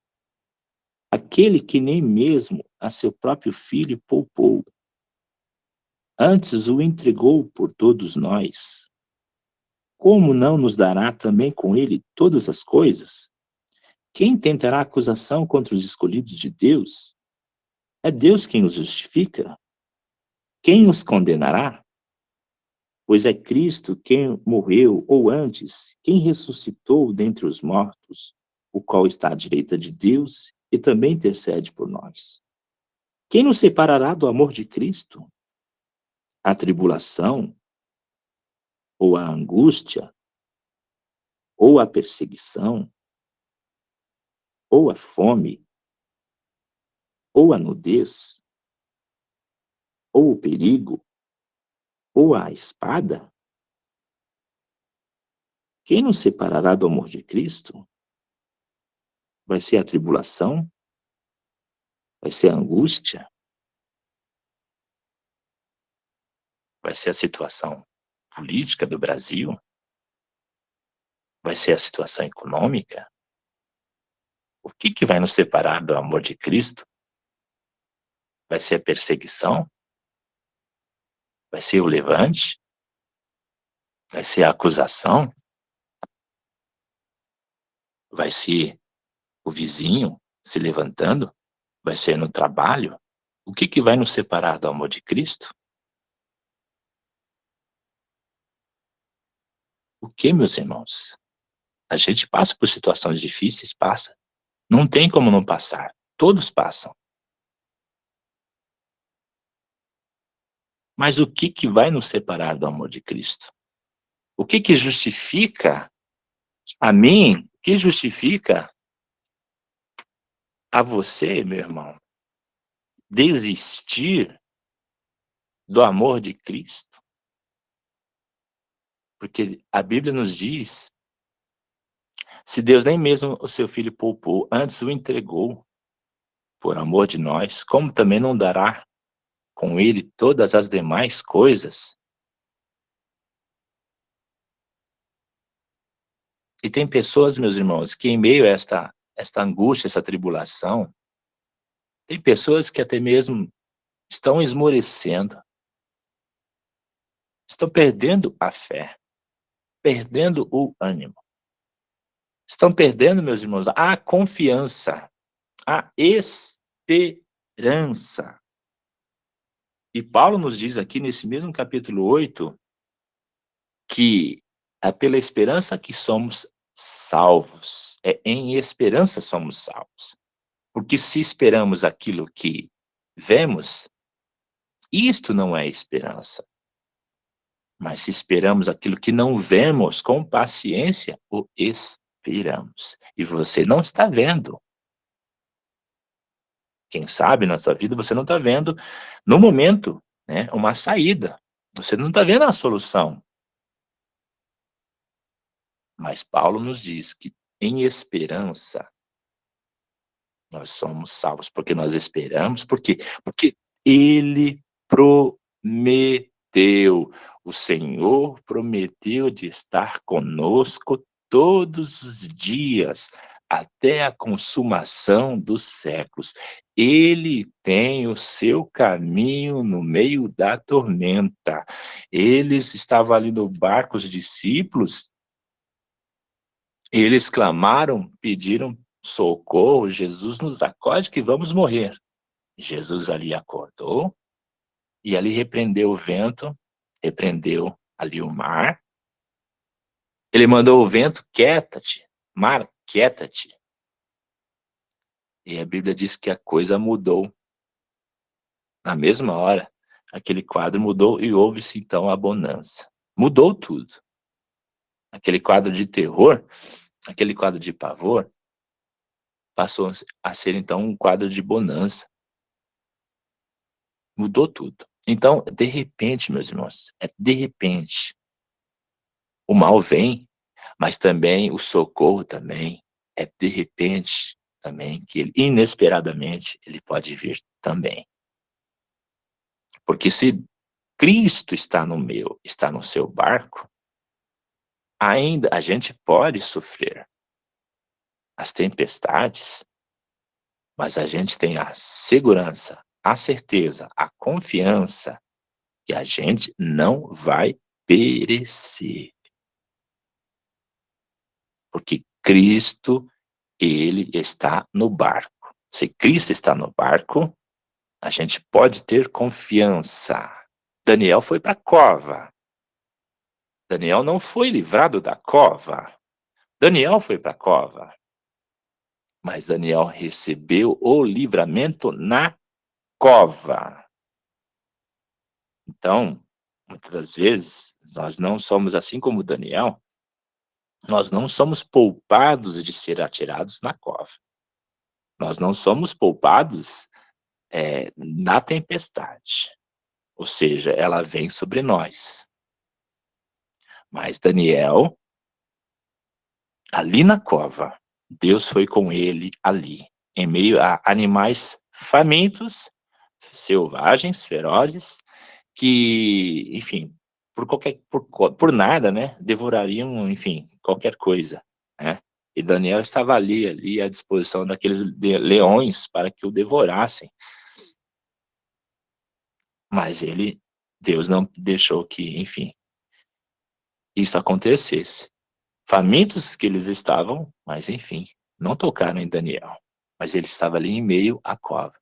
Aquele que nem mesmo a seu próprio filho poupou, antes o entregou por todos nós, como não nos dará também com ele todas as coisas? Quem tentará acusação contra os escolhidos de Deus? É Deus quem os justifica. Quem os condenará? Pois é Cristo quem morreu, ou antes, quem ressuscitou dentre os mortos, o qual está à direita de Deus e também intercede por nós. Quem nos separará do amor de Cristo? A tribulação, ou a angústia, ou a perseguição, ou a fome, ou a nudez, ou o perigo, ou a espada? Quem nos separará do amor de Cristo? Vai ser a tribulação? Vai ser a angústia? Vai ser a situação política do Brasil? Vai ser a situação econômica? O que vai nos separar do amor de Cristo? Vai ser a perseguição? Vai ser o levante? Vai ser a acusação? Vai ser o vizinho se levantando? Vai ser no trabalho? O que vai nos separar do amor de Cristo? O que, meus irmãos? A gente passa por situações difíceis, passa. Não tem como não passar. Todos passam. Mas o que vai nos separar do amor de Cristo? O que justifica a mim? O que justifica a você, meu irmão, desistir do amor de Cristo? Porque a Bíblia nos diz, se Deus nem mesmo o seu Filho poupou, antes o entregou por amor de nós, como também não dará com ele todas as demais coisas? E tem pessoas, meus irmãos, que em meio a esta angústia, essa tribulação, tem pessoas que até mesmo estão esmorecendo, estão perdendo a fé, perdendo o ânimo. Estão perdendo, meus irmãos, a confiança, a esperança. E Paulo nos diz aqui nesse mesmo capítulo 8 que é pela esperança que somos salvos. É em esperança somos salvos. Porque se esperamos aquilo que vemos, isto não é esperança. Mas se esperamos aquilo que não vemos, com paciência, o esperamos. E você não está vendo. Quem sabe na sua vida você não está vendo, no momento, né, uma saída. Você não está vendo a solução. Mas Paulo nos diz que em esperança nós somos salvos, porque nós esperamos, porque ele prometeu, o Senhor prometeu de estar conosco todos os dias, até a consumação dos séculos. Ele tem o seu caminho no meio da tormenta. Eles estavam ali no barco, os discípulos, eles clamaram, pediram socorro, Jesus nos acorde que vamos morrer. Jesus ali acordou e ali repreendeu o vento, repreendeu ali o mar. Ele mandou o vento, quieta-te, mar, quieta-te. E a Bíblia diz que a coisa mudou. Na mesma hora, aquele quadro mudou e houve-se então a bonança. Mudou tudo. Aquele quadro de terror, aquele quadro de pavor, passou a ser então um quadro de bonança. Mudou tudo. Então, de repente, meus irmãos, de repente, o mal vem, mas também o socorro também é de repente também, que ele, inesperadamente, ele pode vir também. Porque se Cristo está no seu barco, ainda a gente pode sofrer as tempestades, mas a gente tem a segurança, a certeza, a confiança que a gente não vai perecer. Porque Cristo, ele está no barco. Se Cristo está no barco, a gente pode ter confiança. Daniel foi para a cova. Daniel não foi livrado da cova. Daniel foi para a cova. Mas Daniel recebeu o livramento na cova. Então, muitas das vezes, nós não somos assim como Daniel, nós não somos poupados de ser atirados na cova. Nós não somos poupados na tempestade. Ou seja, ela vem sobre nós. Mas Daniel, ali na cova, Deus foi com ele ali, em meio a animais famintos, selvagens, ferozes, que, enfim, por nada, né, devorariam, enfim, qualquer coisa, né? E Daniel estava ali à disposição daqueles leões para que o devorassem. Mas Deus não deixou que, enfim, isso acontecesse. Famintos que eles estavam, mas enfim, não tocaram em Daniel. Mas ele estava ali em meio à cova.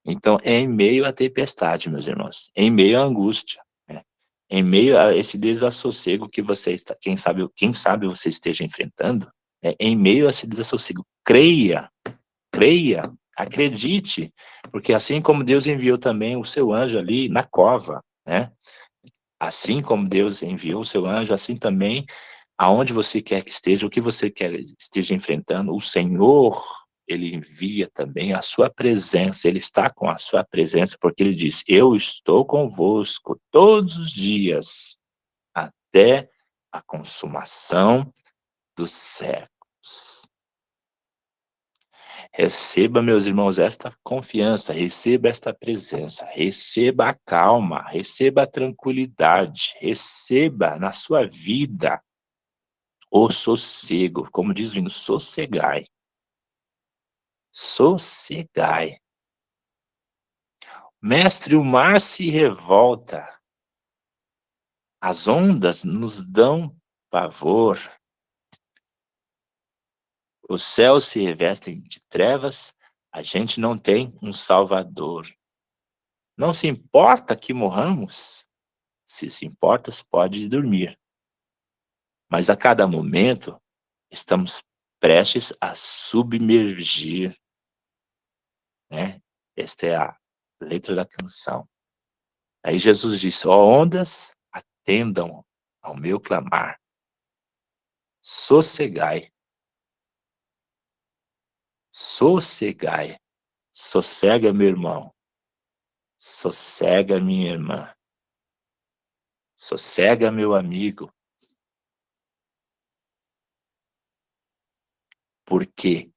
Então, é em meio à tempestade, meus irmãos, em meio à angústia, né? Em meio a esse desassossego que você está, quem sabe você esteja enfrentando, em meio a esse desassossego, creia, acredite, porque assim como Deus enviou também o seu anjo ali na cova, né? Assim como Deus enviou o seu anjo, assim também, aonde você quer que esteja, o que você quer esteja enfrentando, o Senhor, ele envia também a sua presença, ele está com a sua presença, porque ele diz, eu estou convosco todos os dias, até a consumação dos séculos. Receba, meus irmãos, esta confiança, receba esta presença, receba a calma, receba a tranquilidade, receba na sua vida o sossego, como diz o hino, sossegai. Sossegai. Mestre, o mar se revolta, as ondas nos dão pavor, os céus se revestem de trevas, a gente não tem um Salvador. Não se importa que morramos, se importa, pode dormir. Mas a cada momento, estamos prestes a submergir. Esta é a letra da canção. Aí Jesus disse: ó ondas, atendam ao meu clamar. Sossegai. Sossegai. Sossega, meu irmão. Sossega, minha irmã. Sossega, meu amigo. Porque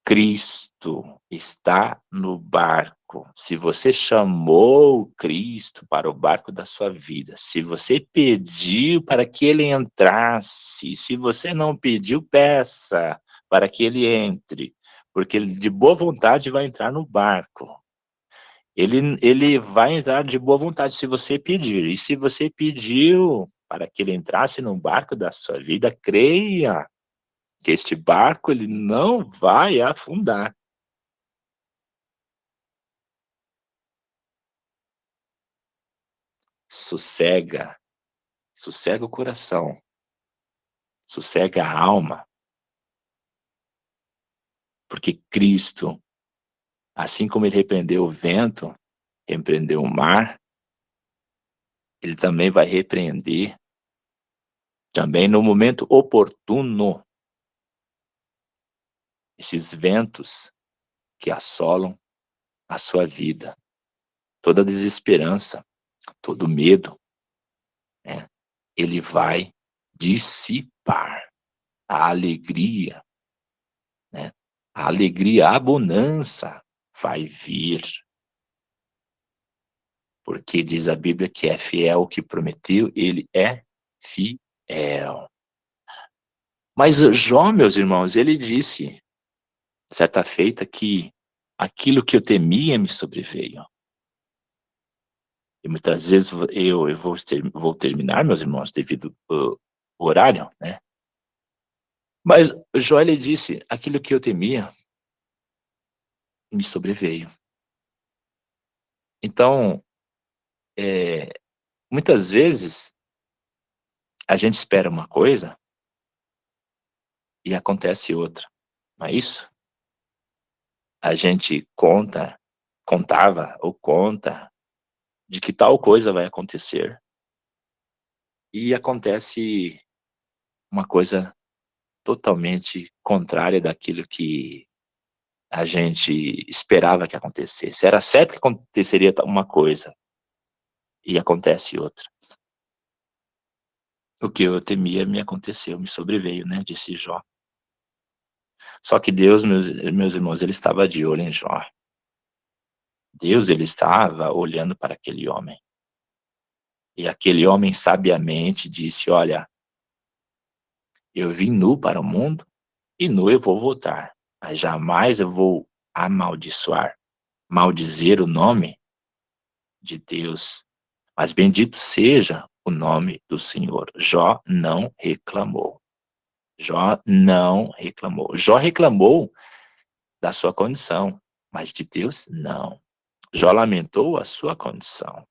Cristo está no barco. Se você chamou Cristo para o barco da sua vida, se você pediu para que ele entrasse, se você não pediu, peça para que ele entre, porque ele de boa vontade vai entrar no barco. Ele vai entrar de boa vontade se você pedir. E se você pediu para que ele entrasse no barco da sua vida, creia que este barco ele não vai afundar. Sossega, sossega o coração, sossega a alma, porque Cristo, assim como ele repreendeu o vento, repreendeu o mar, ele também vai repreender, também no momento oportuno, esses ventos que assolam a sua vida, toda desesperança, todo medo, né? Ele vai dissipar a alegria, né? A alegria, a bonança vai vir. Porque diz a Bíblia que é fiel o que prometeu, ele é fiel. Mas Jó, meus irmãos, ele disse, certa feita, que aquilo que eu temia me sobreveio. E muitas vezes eu vou terminar, meus irmãos, devido ao horário, né? Mas Jó, ele disse, aquilo que eu temia me sobreveio. Então, muitas vezes, a gente espera uma coisa e acontece outra, não é isso? A gente contava ou conta de que tal coisa vai acontecer e acontece uma coisa totalmente contrária daquilo que a gente esperava que acontecesse. Era certo que aconteceria uma coisa e acontece outra. O que eu temia me aconteceu, me sobreveio, né? Disse Jó. Só que Deus, meus irmãos, ele estava de olho em Jó. Deus, ele estava olhando para aquele homem. E aquele homem sabiamente disse, olha, eu vim nu para o mundo e nu eu vou voltar. Mas jamais eu vou amaldiçoar, maldizer o nome de Deus. Mas bendito seja o nome do Senhor. Jó não reclamou. Jó não reclamou. Jó reclamou da sua condição, mas de Deus, não. Jó lamentou a sua condição.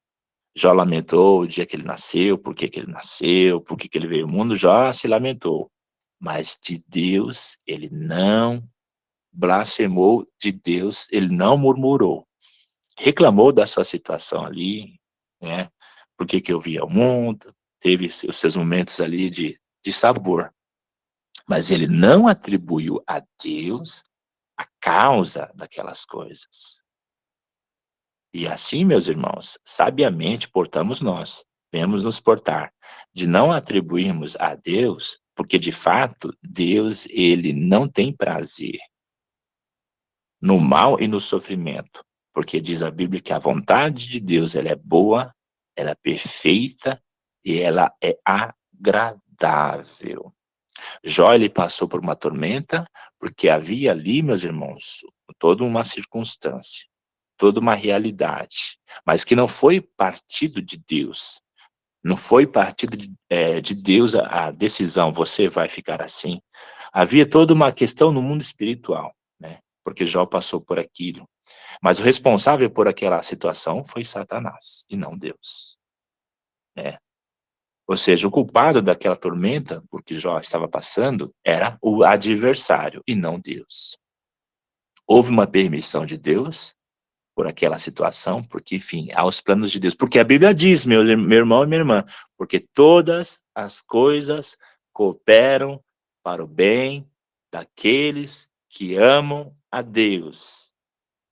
Jó lamentou o dia que ele nasceu, por que ele nasceu, por que ele veio ao mundo. Jó se lamentou. Mas de Deus, ele não blasfemou, de Deus, ele não murmurou. Reclamou da sua situação ali, né? Por que eu vi ao mundo, teve os seus momentos ali de sabor. Mas ele não atribuiu a Deus a causa daquelas coisas. E assim, meus irmãos, sabiamente portamos nós, devemos nos portar, de não atribuirmos a Deus, porque de fato, Deus, ele não tem prazer no mal e no sofrimento, porque diz a Bíblia que a vontade de Deus, ela é boa, ela é perfeita e ela é agradável. Jó, ele passou por uma tormenta, porque havia ali, meus irmãos, toda uma circunstância, toda uma realidade, mas que não foi partido de Deus, não foi partido de Deus a decisão, você vai ficar assim. Havia toda uma questão no mundo espiritual, né? Porque Jó passou por aquilo, mas o responsável por aquela situação foi Satanás, e não Deus, né? Ou seja, o culpado daquela tormenta, porque Jó estava passando, era o adversário, e não Deus. Houve uma permissão de Deus, por aquela situação, porque, enfim, há os planos de Deus. Porque a Bíblia diz, meu irmão e minha irmã, porque todas as coisas cooperam para o bem daqueles que amam a Deus.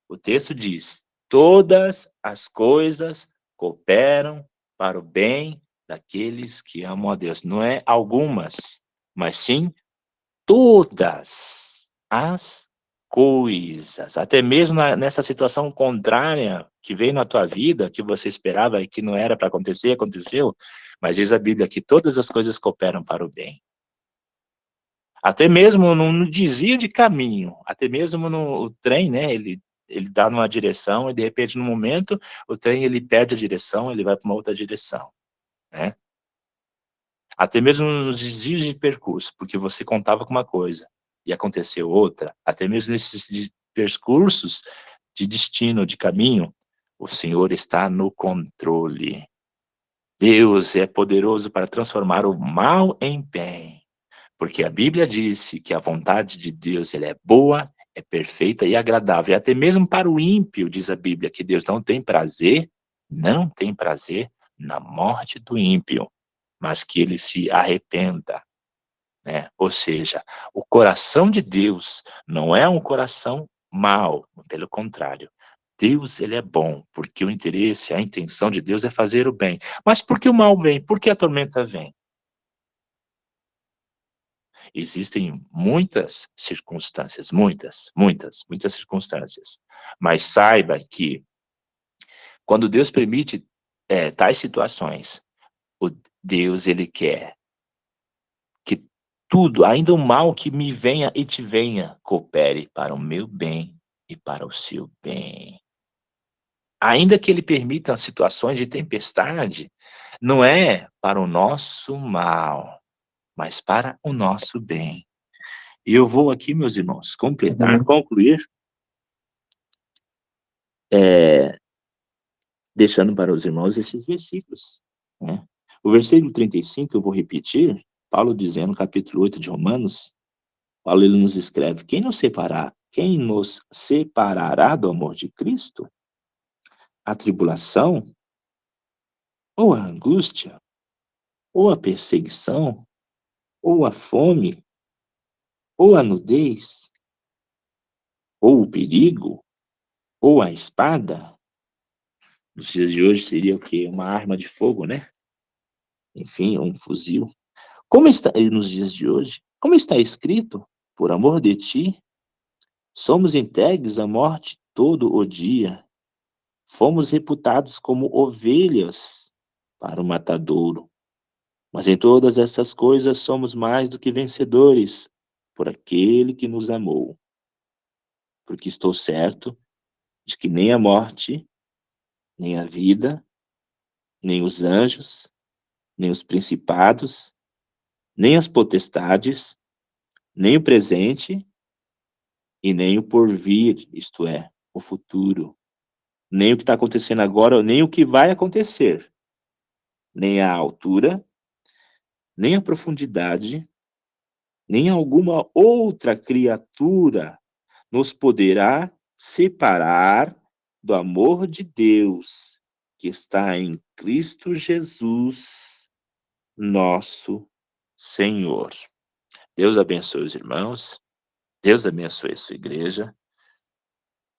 O texto diz, todas as coisas cooperam para o bem daqueles que amam a Deus. Não é algumas, mas sim todas as coisas. Até mesmo nessa situação contrária que veio na tua vida, que você esperava e que não era para acontecer, aconteceu. Mas diz a Bíblia que todas as coisas cooperam para o bem. Até mesmo no desvio de caminho, até mesmo no trem, né? Ele dá numa direção e, de repente, no momento, o trem ele perde a direção, ele vai para uma outra direção, né? Até mesmo nos desvios de percurso, porque você contava com uma coisa e aconteceu outra, até mesmo nesses percursos de destino, de caminho, o Senhor está no controle. Deus é poderoso para transformar o mal em bem, porque a Bíblia disse que a vontade de Deus ela é boa, é perfeita e agradável. E até mesmo para o ímpio, diz a Bíblia, que Deus não tem prazer na morte do ímpio, mas que ele se arrependa, né? Ou seja, o coração de Deus não é um coração mau, pelo contrário. Deus, ele é bom, porque o interesse, a intenção de Deus é fazer o bem. Mas por que o mal vem? Por que a tormenta vem? Existem muitas circunstâncias, muitas circunstâncias. Mas saiba que quando Deus permite tais situações, Deus, ele quer que tudo, ainda o mal que me venha e te venha, coopere para o meu bem e para o seu bem. Ainda que ele permita situações de tempestade, não é para o nosso mal, mas para o nosso bem. E eu vou aqui, meus irmãos, concluir, deixando para os irmãos esses versículos, né? O versículo 35, eu vou repetir, Paulo dizendo, no capítulo 8 de Romanos, Paulo ele nos escreve, quem nos separará do amor de Cristo? A tribulação? Ou a angústia? Ou a perseguição? Ou a fome? Ou a nudez? Ou o perigo? Ou a espada? Nos dias de hoje seria o quê? Uma arma de fogo, né? Enfim, um fuzil. Como está nos dias de hoje? Como está escrito? Por amor de ti, somos entregues à morte todo o dia. Fomos reputados como ovelhas para o matadouro. Mas em todas essas coisas somos mais do que vencedores por aquele que nos amou. Porque estou certo de que nem a morte, nem a vida, nem os anjos, nem os principados, nem as potestades, nem o presente e nem o porvir, isto é, o futuro, nem o que está acontecendo agora, nem o que vai acontecer, nem a altura, nem a profundidade, nem alguma outra criatura nos poderá separar do amor de Deus que está em Cristo Jesus, nosso Senhor. Deus abençoe os irmãos, Deus abençoe a sua igreja,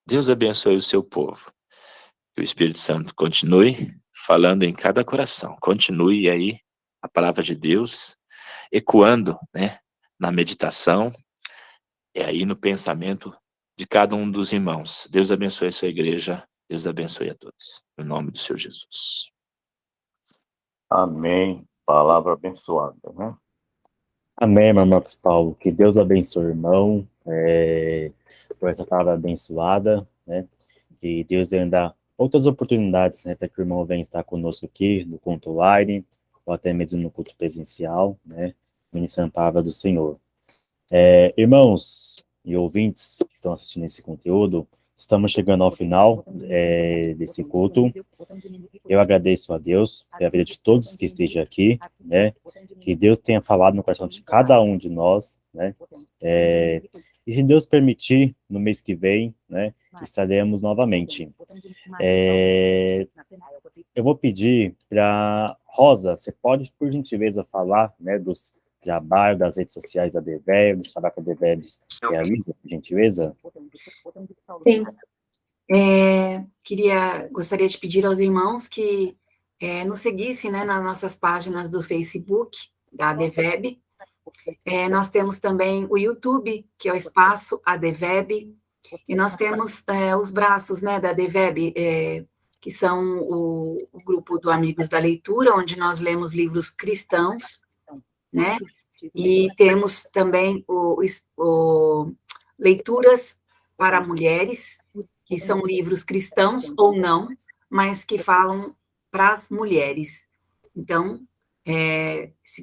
Deus abençoe o seu povo. Que o Espírito Santo continue falando em cada coração, continue aí a palavra de Deus ecoando, né, na meditação e aí no pensamento de cada um dos irmãos. Deus abençoe a sua igreja, Deus abençoe a todos. Em nome do Senhor Jesus. Amém. Palavra abençoada, né? Amém, meu Marcos Paulo. Que Deus abençoe o irmão por essa palavra abençoada, né? Que Deus ainda outras oportunidades, né, para que o irmão venha estar conosco aqui no culto online, ou até mesmo no culto presencial, né? Ministrando a palavra do Senhor. Irmãos e ouvintes que estão assistindo esse conteúdo, estamos chegando ao final desse culto. Eu agradeço a Deus pela vida de todos que estejam aqui, né? Que Deus tenha falado no coração de cada um de nós, né? E se Deus permitir, no mês que vem, né, estaremos novamente. Eu vou pedir para Rosa, você pode, por gentileza, falar, né, dos jabá, das redes sociais da DVEB, dos jabá que a DVEB realiza, por gentileza? Sim. Gostaria de pedir aos irmãos que nos seguissem, né, nas nossas páginas do Facebook, da ADVEB. Nós temos também o YouTube, que é o Espaço ADVEB, e nós temos os braços, né, da ADVEB, que são o grupo do Amigos da Leitura, onde nós lemos livros cristãos, né, e temos também o Leituras para Mulheres, que são livros cristãos ou não, mas que falam para as mulheres. Então, se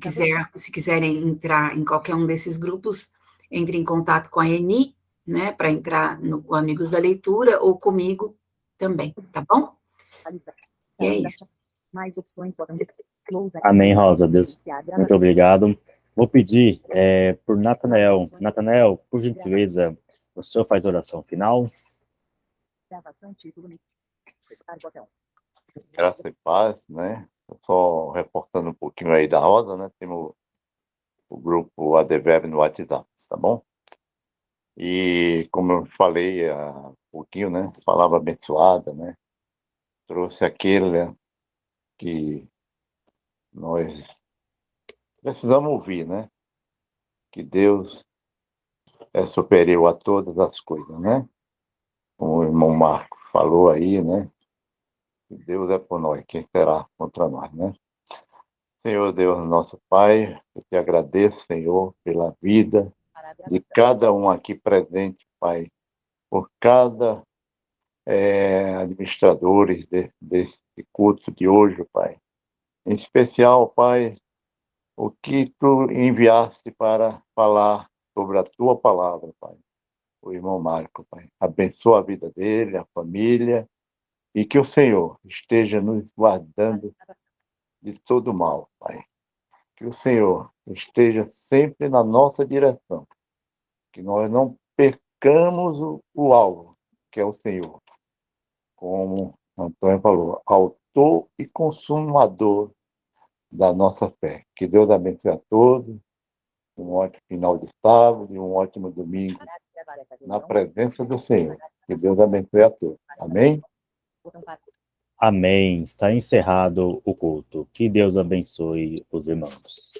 quiserem entrar em qualquer um desses grupos, entre em contato com a Eni, né, para entrar no Amigos da Leitura, ou comigo também, tá bom? E é isso. Amém, Rosa. Deus, muito obrigado. Vou pedir por Natanael. Natanael, por gentileza, o senhor faz oração final? Graça e paz, né? Só reportando um pouquinho aí da Rosa, né? Temos o grupo ADVEB no WhatsApp, tá bom? E como eu falei há um pouquinho, né? Palavra abençoada, né? Trouxe aquele que nós precisamos ouvir, né? Que Deus é superior a todas as coisas, né? Como o irmão Marco falou aí, né? Que Deus é por nós, quem será contra nós, né? Senhor Deus, nosso Pai, eu te agradeço, Senhor, pela vida de cada um aqui presente, Pai, por cada administradores desse culto de hoje, Pai. Em especial, Pai, o que tu enviaste para falar sobre a tua palavra, Pai. O irmão Marco, Pai. Abençoa a vida dele, a família, e que o Senhor esteja nos guardando de todo mal, Pai. Que o Senhor esteja sempre na nossa direção. Que nós não percamos o alvo, que é o Senhor. Como Antônio falou, autor e consumador da nossa fé. Que Deus abençoe a todos. Um ótimo final de sábado e um ótimo domingo na presença do Senhor. Que Deus abençoe a todos. Amém? Amém. Está encerrado o culto. Que Deus abençoe os irmãos.